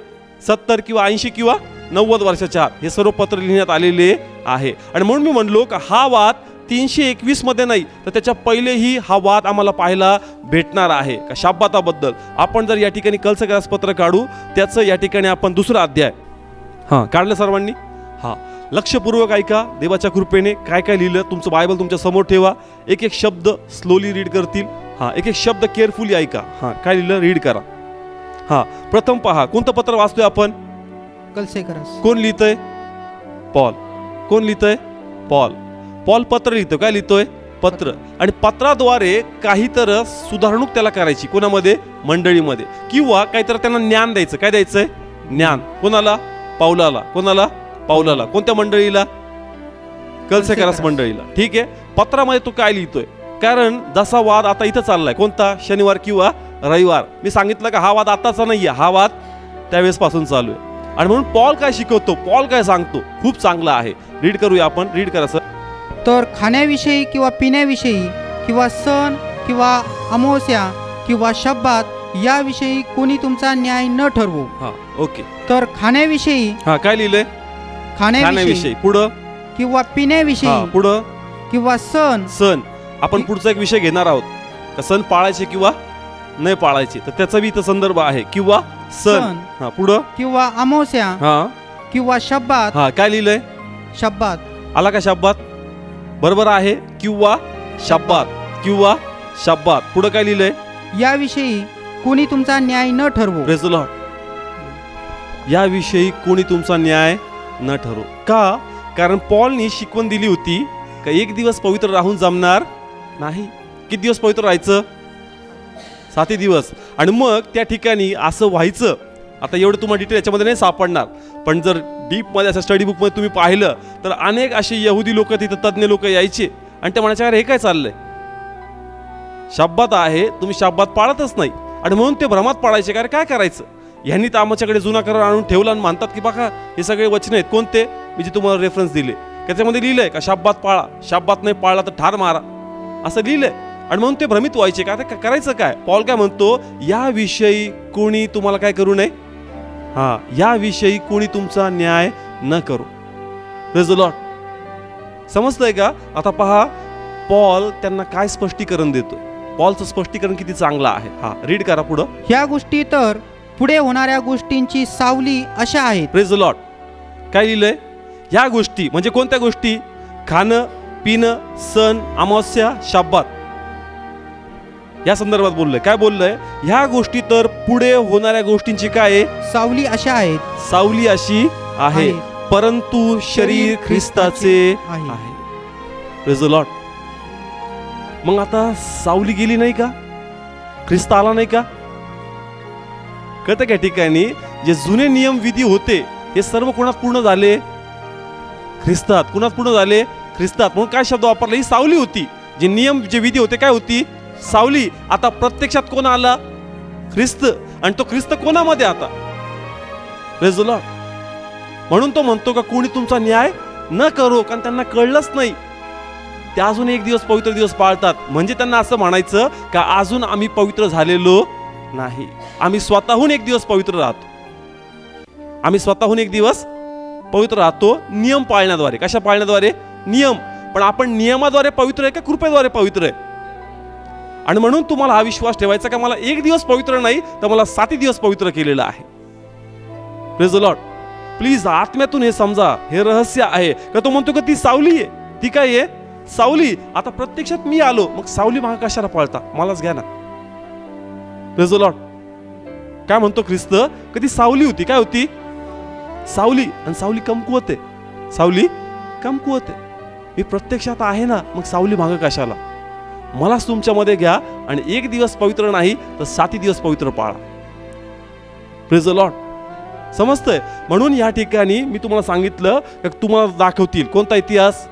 70 किंवा 80 किंवा 90 वर्षाच्या आत हे सर्व पत्र लिहिण्यात आलेले आहे. आणि म्हणून मी म्हणलो का हा वाद 321 मध्ये नाही तर त्याच्या पहिलेही हा वाद आम्हाला पाहायला भेटणार आहे. का शाब्बाताबद्दल आपण जर या ठिकाणी कलसेकरास पत्र काढू, त्याचं या ठिकाणी आपण दुसरा अध्याय काढलं सर्वांनी. लक्षपूर्वक ऐका. देवाच्या कृपेने काय काय लिहिलं तुमचं बायबल तुमच्या समोर ठेवा. एक एक शब्द स्लोली रीड करतील. एक एक शब्द केअरफुली ऐका. काय लिहिलं रीड करा. प्रथम पहा, कोणतं पत्र वाचतोय आपण? कलसेकरस. कोण लिहितोय? पॉल. कोण लिहितोय? पॉल. पॉल पत्र लिहितो. काय लिहितोय? पत्र. आणि पत्राद्वारे काहीतरी सुधारणूक त्याला करायची. कोणामध्ये? मंडळीमध्ये. किंवा काहीतरी त्यांना ज्ञान द्यायचं. काय द्यायचंय? ज्ञान. कोणाला? पाऊलाला. कोणाला? पाऊलाला. कोणत्या मंडळीला? कलसेकरस मंडळीला. ठीक आहे. पत्रामध्ये तो काय लिहितोय? कारण जसा वाद आता इथं चाललाय, कोणता? शनिवार किंवा रविवार. मी सांगितलं का हा वाद आताचा नाहीये, हा वाद त्यावेळेस पासून चालू आहे. आणि म्हणून पॉल काय शिकवतो, पॉल काय सांगतो, खूप चांगला आहे. रीड करूया आपण. रीड करा सर. तर खाण्याविषयी किंवा पिण्याविषयी किंवा सण किंवा अमावस्या किंवा शब्बात याविषयी कोणी तुमचा न्याय न ठरवू. ओके. तर खाण्याविषयी काय लिहिलंय? खाण्याविषयी. पुढं? किंवा पिण्याविषयी. पुढं? किंवा सण. आपण पुढचा एक विषय घेणार आहोत का सण पाळायचे किंवा नाही पाळायचे, तर त्याचा बी इथं संदर्भ आहे. किंवा सण. पुढं? किंवा अमावस्या. किंवा शब्बात. काय लिहिलंय? शब्बात. आला का शब्बात? बरोबर आहे. किंवा शब्बात. किंवा शब्बात. पुढं काय लिहिलंय? याविषयी कोणी तुमचा न्याय न ठरवू. Praise the Lord. याविषयी कोणी तुमचा न्याय न ठरवू. का? कारण पॉलनी शिकवण दिली होती का एक दिवस पवित्र राहून जमणार नाही. किती दिवस पवित्र राहायचं? 7 दिवस. आणि मग त्या ठिकाणी असं व्हायचं. आता एवढं तुम्हाला डिटेल याच्यामध्ये नाही सापडणार, पण जर डीपमध्ये असं स्टडी बुकमध्ये तुम्ही पाहिलं तर अनेक असे यहुदी लोक तिथं तज्ज्ञ लोक यायचे आणि ते म्हणायचे अरे हे काय चाललंय, शब्बात आहे तुम्ही शब्बात पाळतच नाही. आणि म्हणून ते भ्रमात पाडायचे. काय काय करायचं, ह्यांनी तर आमच्याकडे जुना करार आणून ठेवला आणि म्हणतात की बघा हे सगळे वचन आहेत. कोणते? मी जे तुम्हाला रेफरन्स दिले त्याच्यामध्ये लिहिलंय का शब्बात पाळा, शब्बात नाही पाळला तर ठार मारा, असं लिहिलंय. आणि म्हणून ते भ्रमित व्हायचे. का आता करायचं काय? पॉल काय म्हणतो, याविषयी कोणी तुम्हाला काय करू नये. याविषयी कोणी तुमचा न्याय न करू. Praise the Lord. समजतंय का? आता पहा पॉल त्यांना काय स्पष्टीकरण देतो. पॉलचं स्पष्टीकरण किती चांगलं आहे. रीड करा पुढं. ह्या गोष्टी तर पुढे होणाऱ्या गोष्टींची सावली अशा आहेत. Praise the Lord. काय लिहिलंय? ह्या गोष्टी म्हणजे कोणत्या गोष्टी? खाणं पिणं, सण, अमावस्या, शब्बात, या संदर्भात बोललंय. काय बोललंय? ह्या गोष्टी तर पुढे होणाऱ्या गोष्टींची काय? सावली अशा आहेत. सावली अशी आहे, परंतु शरीर ख्रिस्ताचे आहे. Praise the lord. मग आता सावली गेली नाही का? ख्रिस्त आला नाही का? कळतं का? ठिकाणी जे जुने नियम विधी होते हे सर्व कोणात पूर्ण झाले? ख्रिस्तात. कोणात पूर्ण झाले? ख्रिस्तात. म्हणून काय शब्द वापरला? ही सावली होती. जे नियम जे विधी होते काय होती? सावली. आता प्रत्यक्षात कोण आला? ख्रिस्त. आणि तो ख्रिस्त कोणामध्ये आता? Praise the Lord. म्हणून तो म्हणतो का कोणी तुमचा न्याय न करो, कारण त्यांना कळलंच नाही. ते अजून एक दिवस पवित्र दिवस पाळतात. म्हणजे त्यांना असं म्हणायचं का अजून आम्ही पवित्र झालेलो नाही. आम्ही स्वतःहून एक दिवस पवित्र राहतो. आम्ही स्वतःहून एक दिवस पवित्र राहतो नियम पाळण्याद्वारे. कशा पाळण्याद्वारे? नियम. पण आपण नियमाद्वारे पवित्र आहे का कृपेद्वारे पवित्र आहे? आणि म्हणून तुम्हाला हा विश्वास ठेवायचा का मला एक दिवस पवित्र नाही तर मला 7 दिवस पवित्र केलेलं आहे. Praise the Lord. प्लीज आत्म्यातून हे समजा, हे रहस्य आहे का तो म्हणतो का ती सावली आहे. ती काय आहे? सावली. आता प्रत्यक्षात मी आलो, मग सावली मागे कशाला पळता? मलाच घ्या ना. Praise the Lord. काय म्हणतो ख्रिस्त? कधी सावली होती. काय होती? सावली. आणि सावली कमकुवत आहे. सावली कमकुवत आहे. मी प्रत्यक्षात आहे ना, मग सावली मागे कशाला? मलाच तुमच्यामध्ये घ्या आणि एक दिवस पवित्र नाही तर 7 दिवस पवित्र पाळा. Praise the Lord. समजतंय? म्हणून या ठिकाणी मी तुम्हाला सांगितलं की तुम्हाला दाखवतील कोणता इतिहास?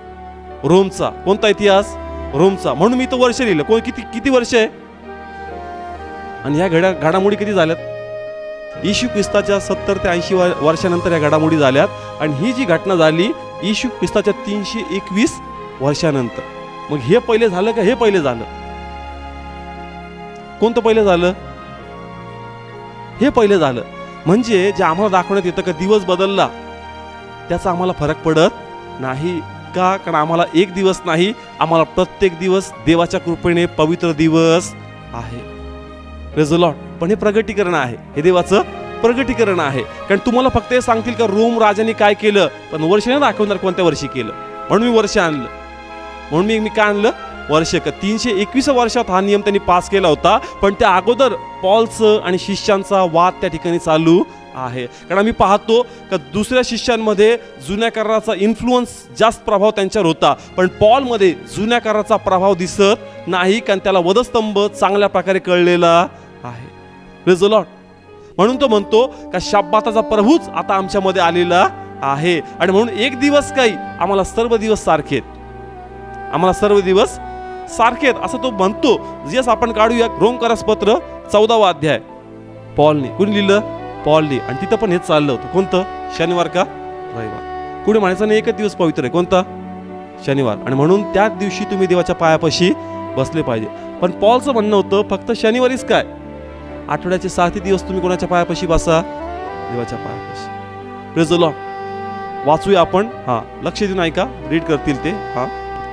रोमचा. कोणता इतिहास? रोमचा. म्हणून मी तो वर्ष लिहिलं. किती वर्ष आहे? आणि ह्या घडामोडी किती झाल्यात? येशू ख्रिस्ताच्या 70 ते 80 वर्षानंतर या घडामोडी झाल्यात. आणि ही जी घटना झाली येशू ख्रिस्ताच्या 321 वर्षानंतर. मग हे पहिले झालं का हे पहिले झालं? कोणतं पहिले झालं? हे पहिले झालं. म्हणजे जे आम्हाला दाखवण्यात येतं का दिवस बदलला त्याचा आम्हाला फरक पडत नाही. का? कारण आम्हाला एक दिवस नाही, आम्हाला प्रत्येक दिवस देवाच्या कृपेने पवित्र दिवस आहे. Praise the Lord. पण हे प्रगटीकरण आहे, हे देवाचं प्रगटीकरण आहे. कारण तुम्हाला फक्त हे सांगतील का रोम राजाने काय केलं, पण वर्ष नाही दाखवणार कोणत्या वर्षी केलं. म्हणून मी वर्ष आणलं. म्हणून मी काय आणलं, वर्ष. 321 वर्षात हा नियम त्यांनी पास केला होता. पण त्या अगोदर पॉलचं आणि शिष्यांचा वाद त्या ठिकाणी चालू आहे. कारण आम्ही पाहतो का दुसऱ्या शिष्यांमध्ये जुन्या कराराचा इन्फ्लुअन्स जास्त प्रभाव त्यांच्यावर होता, पण पॉलमध्ये जुन्या कराराचा प्रभाव दिसत नाही. कारण त्याला वधस्तंभ चांगल्या प्रकारे कळलेला आहे. Praise the Lord. म्हणून तो म्हणतो का शब्बाताचा प्रभूच आता आमच्यामध्ये आलेला आहे. आणि म्हणून एक दिवस काही, आम्हाला सर्व दिवस सारखे आहेत. आम्हाला सर्व दिवस सारखे आहेत असं तो म्हणतो. जस आपण काढूया रोमकरास पत्र 14वा अध्याय. पॉलने, कोणी लिहिलं, पॉलने. आणि तिथं पण हेच चाललं होतं. कोणतं, शनिवार का रविवार. कुणी म्हणायचं नाही एकच दिवस पवित्र आहे, कोणता, शनिवार. आणि म्हणून त्याच दिवशी तुम्ही देवाच्या पायापाशी बसले पाहिजे. पण पॉलचं म्हणणं होतं फक्त शनिवारीच काय, आठवड्याचे 7 दिवस तुम्ही कोणाच्या पायापाशी बसा, देवाच्या पायापाशी. Praise the lord. वाचूया आपण. लक्ष देऊन ऐका, रीड करतील ते.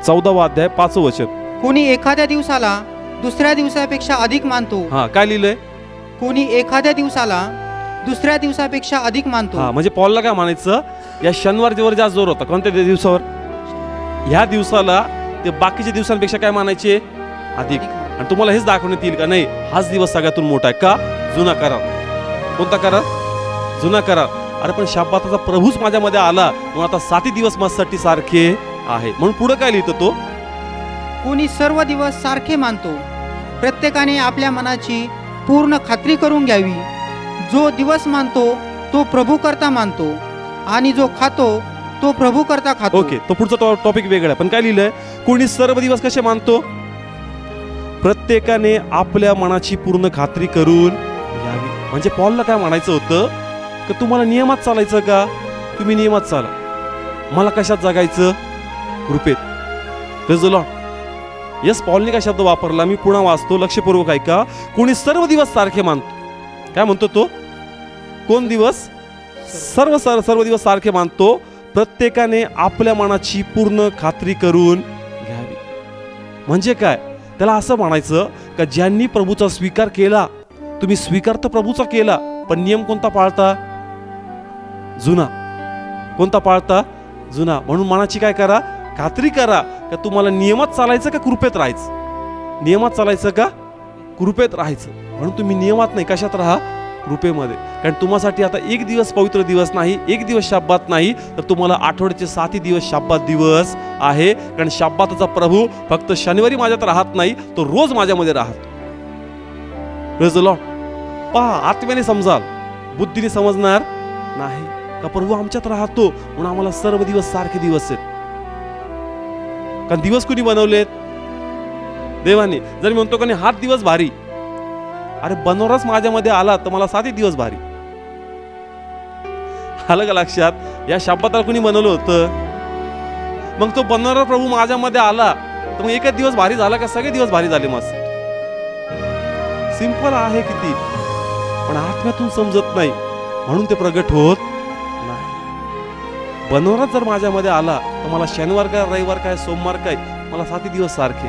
14वा अध्याय 5वं वचन. कोणी एखाद्या दिवसाला दुसऱ्या दिवसापेक्षा अधिक मानतो. काय लिहिलंय, कोणी एखाद्या दिवसाला दुसऱ्या दिवसापेक्षा अधिक मानतो. म्हणजे पॉलला काय म्हणायचं, या शनिवारवर जास्त जोर होता. कोणत्या दिवसावर, ह्या दिवसाला ते बाकीच्या दिवसांपेक्षा काय मानायचे, अधिक. आणि तुम्हाला हेच दाखवण्यात येईल का नाही हाच दिवस सगळ्यातून मोठा आहे का, जुना करार. कोणता करार, जुना करार. अरे पण शब्बाताचा प्रभूच माझ्यामध्ये आला, म्हणून आता 7 दिवस माझ्यासाठी सारखे आहे. म्हणून पुढे काय लिहितो तो, कोणी सर्व दिवस सारखे मानतो. प्रत्येकाने आपल्या मनाची पूर्ण खात्री करून घ्यावी. जो दिवस मानतो तो प्रभू करता मानतो, आणि जो खातो तो प्रभू करता खातो. ओके, तो पुढचा टॉपिक वेगळा आहे. पण काय लिहिलंय, कोणी सर्व दिवस कसे मानतो, प्रत्येकाने आपल्या मनाची पूर्ण खात्री करून घ्यावी. म्हणजे पॉलला काय म्हणायचं होतं की तुम्हाला नियमात चालायचं का, तुम्ही नियमात चाला. मला कशात जगायचं, कृपेत. Praise the lord. यस, पॉलने काय शब्द वापरला, मी पुन्हा वाचतो, लक्षपूर्वक ऐका. कोणी सर्व दिवस सारखे मानतो. काय म्हणतो तो, कोण दिवस, सर्व दिवस सारखे मानतो. प्रत्येकाने आपल्या मनाची पूर्ण खात्री करून घ्यावी. म्हणजे काय, त्याला असं म्हणायचं का ज्यांनी प्रभूचा स्वीकार केला, तुम्ही स्वीकार तर प्रभूचा केला, पण नियम कोणता पाळता, जुना. कोणता पाळता, जुना. म्हणून मनाची काय करा, खात्री करा का तुम्हाला नियमात चालायचं का कृपेत राहायचं, नियमात चालायचं का कृपेत राहायचं. म्हणून तुम्ही नियमात नाही, कशात राहा, कृपेमध्ये. कारण तुम्हासाठी आता एक दिवस पवित्र दिवस नाही, एक दिवस शब्बात नाही, तर तुम्हाला आठवड्याचे 7 दिवस शब्बात दिवस आहे. कारण शब्बाताचा प्रभू फक्त शनिवारी माझ्यात राहत नाही, तो रोज माझ्यामध्ये राहतो. Praise the Lord. पहा, आत्म्याने समजाल, बुद्धीने समजणार नाही का प्रभू आमच्यात राहतो, म्हणून आम्हाला सर्व दिवस सारखे दिवस आहेत. कारण दिवस कुणी बनवलेत, देवाने. जर मी म्हणतो का हात दिवस भारी, अरे बनवरच माझ्यामध्ये आला तर मला 7 दिवस भारी. आलं का लक्षात, या शब्दाला कुणी बनवलं होतं, मग तो बनवणारा प्रभू माझ्यामध्ये आला तर मग एकच दिवस भारी झाला का सगळे दिवस भारी झाले. मस्त सिंपल आहे किती, पण आत्म्यातून समजत नाही, म्हणून ते प्रगट होत नाही. बनवणारा जर माझ्यामध्ये आला तर मला शनिवार काय, रविवार काय, सोमवार काय, मला 7 दिवस सारखे.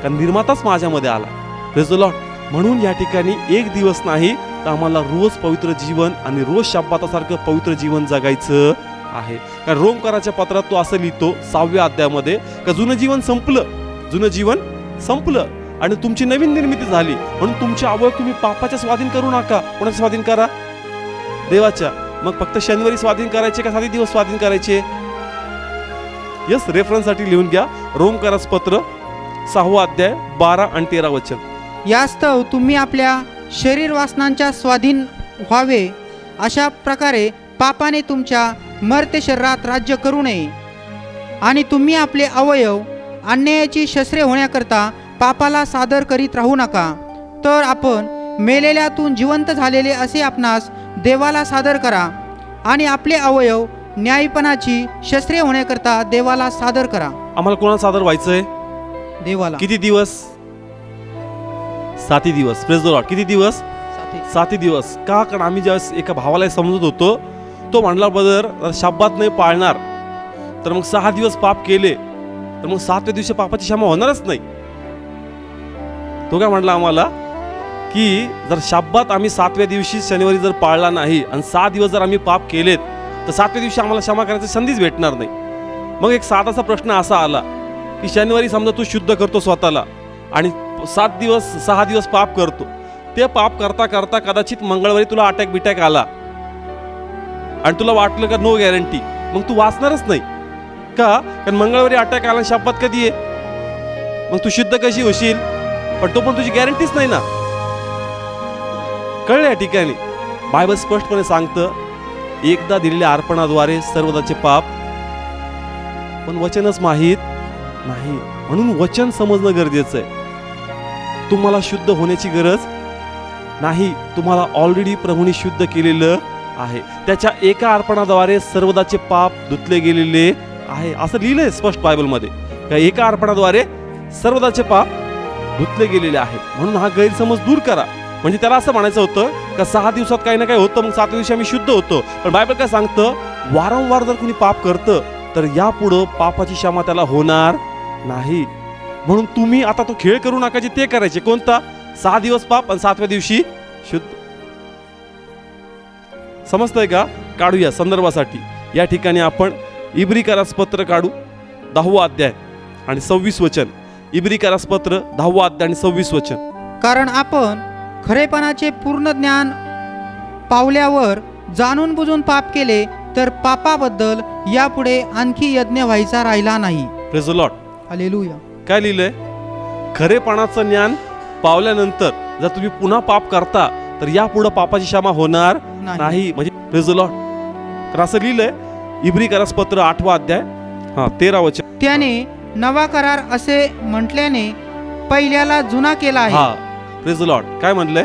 कारण निर्माताच माझ्यामध्ये आला. Praise the Lord. म्हणून या ठिकाणी एक दिवस नाही तर आम्हाला रोज पवित्र जीवन आणि रोज शब्दासारखं पवित्र जीवन जगायचं आहे. कारण रोमकराच्या पत्रात तो असं लिहितो 6व्या अध्यायामध्ये का जुनं जीवन संपलं, जुनं जीवन संपलं आणि तुमची नवीन निर्मिती झाली. म्हणून तुमचे अवयव तुम्ही पापाच्या स्वाधीन करू नका. कोणाच्या स्वाधीन करा, देवाच्या. मग फक्त शनिवारी स्वाधीन करायचे का 7 दिवस स्वाधीन करायचे. यस, रेफरन्ससाठी लिहून घ्या, रोमकरास पत्र 6वा अध्याय 12 आणि 13 वचन. यास्तव तुम्ही आपल्या शरीर वासनांच्या स्वाधीन व्हावे, अशा प्रकारे पापाने तुमच्या मर्त्य शरीरात राज्य करू नये. आणि तुम्ही आपले अवयव अन्यायाची शस्त्रे होण्याकरता पापाला सादर करीत राहू नका. तर आपण मेलेल्यातून जिवंत झालेले असे आपणास देवाला सादर करा, आणि आपले अवयव न्यायपणाची शस्त्रे होण्याकरता देवाला सादर करा. आम्हाला कोणाला सादर व्हायचंय, देवाला. किती दिवस, 7 दिवस. Praise the Lord. किती दिवस, 7 दिवस. का, कारण आम्ही ज्यावेळेस एका भावाला समजत होतो, तो म्हणला बदर शब्दात नाही पाळणार तर मग 6 दिवस पाप केले तर मग 7व्या दिवशी पापाची क्षमा होणारच नाही. तो काय म्हणला आम्हाला, की जर शब्बात आम्ही 7व्या दिवशी शनिवारी जर पाळला नाही आणि 6 दिवस जर आम्ही पाप केलेत तर 7व्या दिवशी आम्हाला क्षमा करायची संधीच भेटणार नाही. मग एक साधासा प्रश्न असा आला की शनिवारी समजा तू शुद्ध करतो स्वतःला आणि 6 दिवस पाप करतो. ते पाप करता करता कदाचित मंगळवारी तुला अटॅक बिटॅक आला आणि तुला वाटलं का नो गॅरंटी, मग तू वाचणारच नाही का? कारण मंगळवारी अटॅक आला, शपथ कधी आहे, मग तू शुद्ध कशी होशील? पण तो पण तुझी गॅरंटीच नाही ना. कळलं या ठिकाणी बायबल स्पष्टपणे सांगतं एकदा दिलेल्या अर्पणाद्वारे सर्वदाचे पाप, पण वचनच माहीत नाही. म्हणून वचन समजणं गरजेचं आहे. तुम्हाला शुद्ध होण्याची गरज नाही, तुम्हाला ऑलरेडी प्रभूने शुद्ध केलेलं आहे. त्याच्या एका अर्पणाद्वारे सर्वदाचे पाप धुतले गेलेले आहे असं लिहिलंय स्पष्ट बायबलमध्ये. का एका अर्पणाद्वारे सर्वदाचे पाप धुतले गेलेले आहेत. म्हणून हा गैरसमज दूर करा. म्हणजे त्याला असं म्हणायचं होतं का 6 दिवसात काही ना काही होतं, मग 7व्या दिवशी आम्ही शुद्ध होतो. पण बायबल काय सांगतं, वारंवार जर कुणी पाप करतं तर यापुढं पापाची क्षमा त्याला होणार नाही. म्हणून तुम्ही आता तो खेळ करू नका जे ते करायचे. कोणता? 6 दिवस पाप आणि 7व्या दिवशी शुद्ध. समजतंय का? काढूया संदर्भासाठी. या ठिकाणी आपण इब्रिकारास पत्र काढू 10वा अध्याय आणि 26 वचन. इब्रिकारास पत्र 10वा अध्याय आणि 26 वचन. कारण आपण खरेपणाचे पूर्ण ज्ञान पावल्यावर जाणून बुजून पाप केले तर पापाबद्दल यापुढे आणखी यज्ञ व्हायचा राहिला नाही. Praise the Lord. हालेलुया. काय लिहिलंय? खरेपणाचं ज्ञान पावल्यानंतर जर तुम्ही पुन्हा पाप करता तर यापुढे पापाची क्षमा होणार नाही. म्हणजे प्रेज द लॉर्ड. तर असं लिहिलंय इब्रिकारास पत्र 8वा अध्याय 13 वचन. त्याने नवा करार असे म्हटल्याने पहिल्याला जुना केला आहे. Praise the Lord. काय म्हणलंय?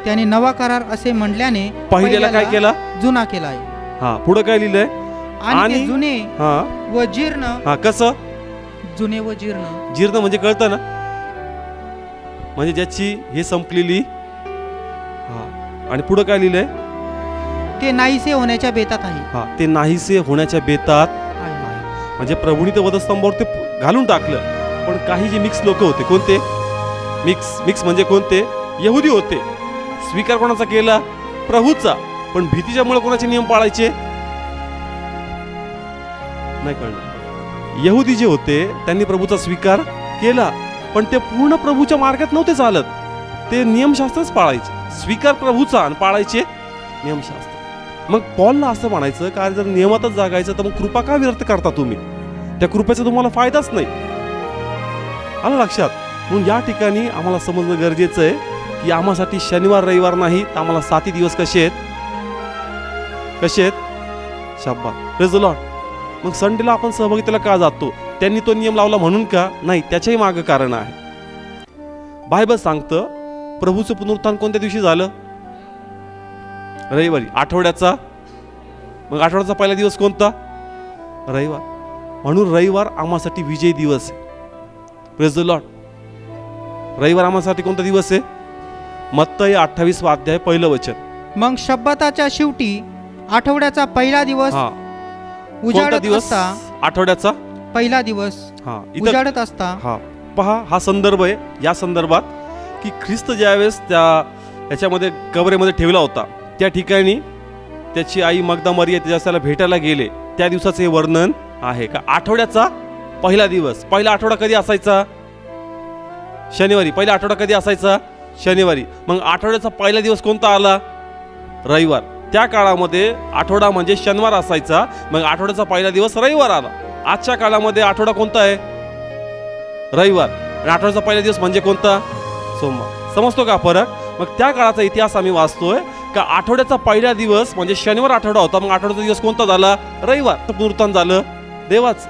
त्याने नवा करार असे म्हटल्याने पहिल्याला काय केला? जुना केला आहे. पुढे काय लिहिलंय? आणि जुने व जीर्ण. कसं जुने व जीर्ण? जीर्ण म्हणजे कळतं ना, म्हणजे ज्याची हे संपलेली. आणि पुढे काय लिहिलंय? ते नाहीसे होण्याच्या बेतात आहे. ते नाहीसे होण्याच्या बेतात आहे. म्हणजे प्रभूनी ते वधस्तंभावर ते घालून टाकलं. पण काही जे मिक्स लोक होते, कोणते मिक्स म्हणजे कोणते? यहुदी होते. स्वीकार कोणाचा केला? प्रभूचा. पण भीतीच्यामुळे कोणाचे नियम पाळायचे नाही कळलं. यहुदी जे होते त्यांनी प्रभूचा स्वीकार केला, पण ते पूर्ण प्रभूच्या मार्गात नव्हते चालत. ते नियमशास्त्रच पाळायचे. स्वीकार प्रभूचा आणि पाळायचे नियमशास्त्र. मग पॉलला असं म्हणायचं का जर नियमातच जागायचं तर मग कृपा का व्यर्थ करता तुम्ही? त्या कृपेचा तुम्हाला फायदाच नाही. आलं लक्षात? म्हणून या ठिकाणी आम्हाला समजणं गरजेचं आहे की आम्हासाठी शनिवार रविवार नाही तर आम्हाला 7 दिवस कसे आहेत? शब्बात. Praise the lord. मग संडेला आपण सहभागितेला का जातो? त्यांनी तो नियम लावला म्हणून का? नाही, त्याच्याही मागं कारण आहे. बायबल सांगतं प्रभूचं पुनरुत्थान कोणत्या दिवशी झालं? रविवारी. आठवड्याचा. मग आठवड्याचा पहिला दिवस कोणता? रविवार. म्हणून रविवार आम्हासाठी विजय दिवस आहे. Praise the Lord. रविवार आम्हासाठी कोणता दिवस आहे? मत्तई 28वा अध्याय 1 वचन. मग शब्बाताच्या शेवटी आठवड्याचा पहिला दिवस उजाडत असता. आठवड्याचा पहिला दिवस उजाडत असता. पहा, हा संदर्भ आहे या संदर्भात की ख्रिस्त ज्यावेळेस त्याच्यामध्ये कबरेमध्ये ठेवला होता त्या ठिकाणी त्याची आई मगदा मरिया त्याला भेटायला गेले. त्या दिवसाचे हे वर्णन आहे का आठवड्याचा पहिला दिवस. पहिला आठवडा कधी असायचा? शनिवारी. पहिला आठवडा कधी असायचा? शनिवारी. मग आठवड्याचा पहिला दिवस कोणता आला? रविवार. त्या काळामध्ये आठवडा म्हणजे शनिवार असायचा. मग आठवड्याचा पहिला दिवस रविवार आला. आजच्या काळामध्ये आठवडा कोणता आहे? रविवार. आणि आठवड्याचा पहिला दिवस म्हणजे कोणता? सोमवार. समजतो का फरक? मग त्या काळाचा इतिहास आम्ही वाचतोय का आठवड्याचा पहिला दिवस म्हणजे शनिवार आठवडा होता. मग आठवड्याचा दिवस कोणता झाला? रविवार. पुनरुत्थान झालं देवाच.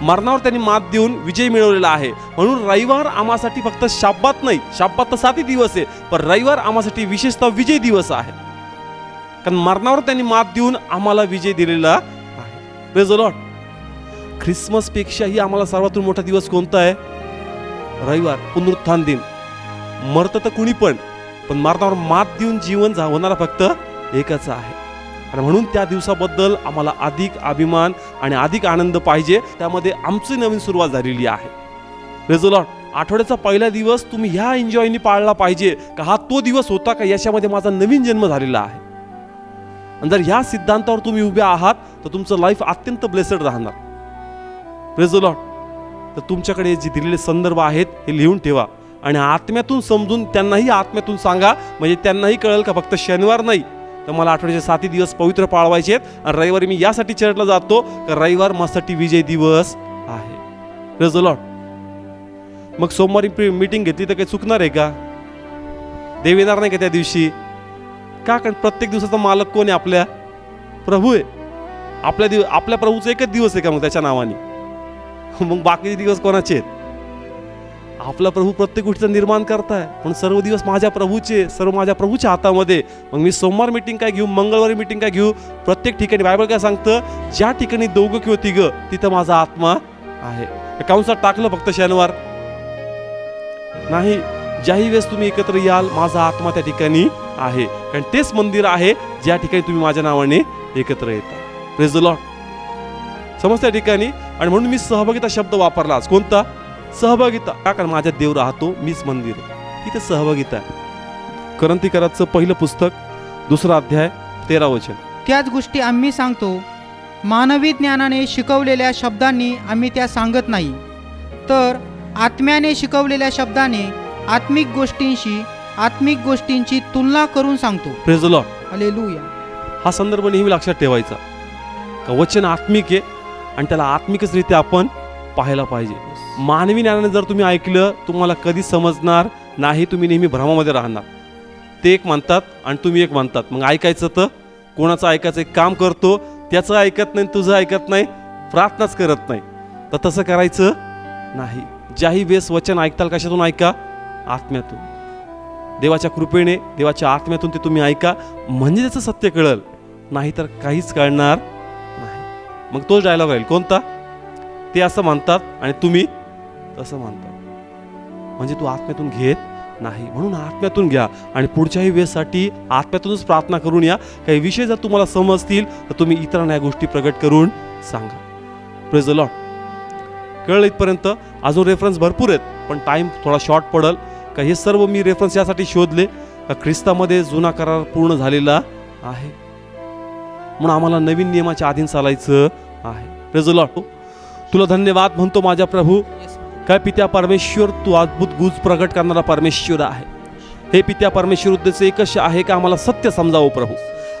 मरणावर त्यांनी मात देऊन विजय मिळवलेला आहे. म्हणून रविवार आम्हासाठी फक्त शब्बात नाही, शब्बात तर 7 दिवस आहे, पण रविवार आम्हासाठी विशेषतः विजय दिवस आहे. कारण मरणावर त्यांनी मात देऊन आम्हाला विजय दिलेला आहे. Praise the Lord. ख्रिसमस पेक्षाही आम्हाला सर्वात मोठा दिवस कोणता आहे? रविवार. पुनरुत्थान दिन. मरत तर कुणी पण मरणावर मात देऊन जीवन होणारा फक्त एकच आहे. आणि म्हणून त्या दिवसाबद्दल आम्हाला अधिक अभिमान आणि अधिक आनंद पाहिजे. त्यामध्ये आमची नवीन सुरुवात झालेली आहे. Praise the Lord. आठवड्याचा पहिला दिवस तुम्ही ह्या एन्जॉयनी पाळला पाहिजे का हा तो दिवस होता का याच्यामध्ये माझा नवीन जन्म झालेला आहे. आणि जर ह्या सिद्धांतावर तुम्ही उभे आहात तर तुमचं लाईफ अत्यंत ब्लेसड राहणार. Praise the Lord. तर तुमच्याकडे जे दिलेले संदर्भ आहेत हे लिहून ठेवा आणि आत्म्यातून समजून त्यांनाही आत्म्यातून सांगा, म्हणजे त्यांनाही कळेल का फक्त शनिवार नाही तर मला आठवड्याचे 7 दिवस पवित्र पाळवायचे आहेत आणि रविवारी मी यासाठी चर्चला जातो का रविवार माझ्यासाठी विजय दिवस आहे. Praise the lord. मग सोमवारी मीटिंग घेतली तर काही चुकणार आहे का? देव येणार नाही का त्या दिवशी? का? कारण प्रत्येक दिवसाचा मालक कोण आहे? आपल्या प्रभू आहे. आपल्या प्रभूचा एकच दिवस आहे का मग त्याच्या नावाने? मग बाकीचे दिवस कोणाचे आहेत? आपला प्रभू प्रत्येक गोष्टीचं निर्माण करताय, पण सर्व दिवस माझ्या प्रभूचे, सर्व माझ्या प्रभूच्या हातामध्ये. मग मी सोमवार मीटिंग काय घेऊ, मंगळवारी मीटिंग काय घेऊ? प्रत्येक ठिकाणी बायबल काय सांगतं, ज्या ठिकाणी 2 किंवा 3 तिथं माझा आत्मा आहे. कंसात टाकलं फक्त शनिवार नाही, ज्याही वेळेस तुम्ही एकत्र याल माझा आत्मा त्या ठिकाणी आहे, कारण तेच मंदिर आहे ज्या ठिकाणी तुम्ही माझ्या नावाने एकत्र येता. Praise the Lord. समजत्या ठिकाणी. आणि म्हणून मी सहभागिता शब्द वापरला. आज कोणता? सहभागिता. का? कारण माझ्यात देव राहतो, मीच मंदिर आहे, तिथे सहभागिता आहे. करंथीकराचं पहिलं पुस्तक 2 अध्याय 13 वचन. त्याच गोष्टी आम्ही सांगतो, मानवी ज्ञानाने शिकवलेल्या शब्दांनी आम्ही त्या सांगत नाही, तर आत्म्याने शिकवलेल्या शब्दाने आत्मिक गोष्टींची तुलना करून सांगतो. Praise the Lord. हालेलुया. हा संदर्भ नेहमी लक्षात ठेवायचा का वचन आत्मिक आहे आणि त्याला आत्मिकच रीत्या आपण पाहायला पाहिजे. मानवी ज्ञानाने जर तुम्ही ऐकलं तुम्हाला कधी समजणार नाही, तुम्ही नेहमी भ्रमामध्ये राहणार. ते एक म्हणतात आणि तुम्ही एक म्हणतात. मग ऐकायचं तर कोणाचं ऐकायचं? एक काम करतो त्याचं ऐकत नाही, तुझं ऐकत नाही, प्रार्थनाच करत नाही. तर तसं करायचं नाही. ज्याही वेळेस वचन ऐकताल कशातून ऐका? आत्म्यातून. देवाच्या कृपेने, देवाच्या आत्म्यातून ते तुम्ही ऐका, म्हणजे त्याचं सत्य कळेल, नाहीतर काहीच कळणार नाही. मग तोच डायलॉग राहील. कोणता? ते असं म्हणतात आणि तुम्ही तसं म्हणतात, म्हणजे तू आत्म्यातून घेत नाही. म्हणून आत्म्यातून घ्या आणि पुढच्याही वेळेसाठी आत्म्यातूनच प्रार्थना करून या. काही विषय जर तुम्हाला समजतील तर तुम्ही इतरांना या गोष्टी प्रगट करून सांगा. Praise the Lord. कळलं इथपर्यंत? अजून रेफरन्स भरपूर आहेत, पण टाइम थोडा शॉर्ट पडेल का हे सर्व मी रेफरन्स यासाठी शोधले का ख्रिस्तामध्ये जुना करार पूर्ण झालेला आहे, म्हणून आम्हाला नवीन नियमाच्या अधीन चालायचं आहे. Praise the Lord. तुला धन्यवाद म्हणतो माझ्या प्रभू. काय पित्या परमेश्वर, तू अद्भुत गुज प्रगट करणारा परमेश्वर आहे. हे पित्या परमेश्वर, उद्देश एकच आहे का आम्हाला सत्य समजावं प्रभू.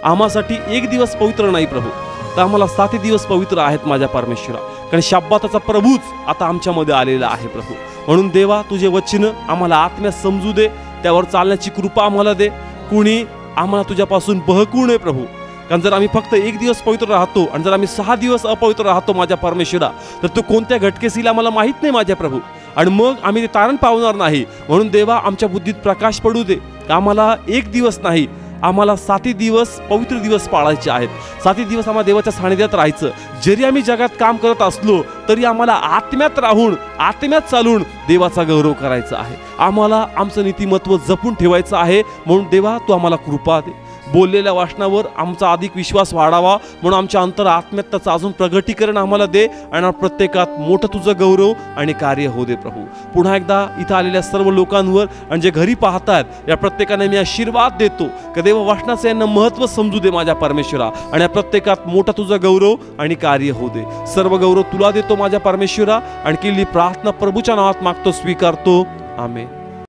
आम्हासाठी एक दिवस पवित्र नाही प्रभू, तर आम्हाला 7 दिवस पवित्र आहेत माझ्या परमेश्वरा, कारण शब्दाचा प्रभूच आता आमच्यामध्ये आलेला आहे प्रभू. म्हणून देवा तुझे वचन आम्हाला आत्म्यात समजू दे, त्यावर चालण्याची कृपा आम्हाला दे. कुणी आम्हाला तुझ्यापासून बहकू नये प्रभू. कारण जर आम्ही फक्त 1 दिवस पवित्र राहतो आणि जर आम्ही 6 दिवस अपवित्र राहतो माझ्या परमेश्वरा, तर तू कोणत्या घटकेस आम्हाला माहीत नाही माझ्या प्रभू, आणि मग आम्ही ते तारण पावणार नाही. म्हणून देवा आमच्या बुद्धीत प्रकाश पडू दे. आम्हाला 1 दिवस नाही, आम्हाला 7 दिवस पवित्र दिवस पाळायचे आहेत. 7 दिवस आम्हाला देवाच्या सानिध्यात राहायचं. जरी आम्ही जगात काम करत असलो तरी आम्हाला आत्म्यात राहून, आत्म्यात चालून देवाचा गौरव करायचा आहे. आम्हाला आमचं नीतिमत्व जपून ठेवायचं आहे. म्हणून देवा तू आम्हाला कृपा दे. बोललेल्या वाचनावर आमचा अधिक विश्वास वाढावा, म्हणून आमच्या अंतर आत्म्यात त्याचं अजून प्रगटीकरण आम्हाला दे आणि प्रत्येकात मोठं तुझं गौरव आणि कार्य होऊ दे प्रभू. पुन्हा एकदा इथं आलेल्या सर्व लोकांवर आणि जे घरी पाहतात या प्रत्येकाने मी आशीर्वाद देतो की देव वाचनाचं यांना महत्त्व समजू दे माझ्या परमेश्वरा, आणि या प्रत्येकात मोठं तुझं गौरव आणि कार्य होऊ दे. सर्व गौरव तुला देतो माझ्या परमेश्वरा, आणि केलेली प्रार्थना प्रभूच्या नावात मागतो, स्वीकारतो. आमेन.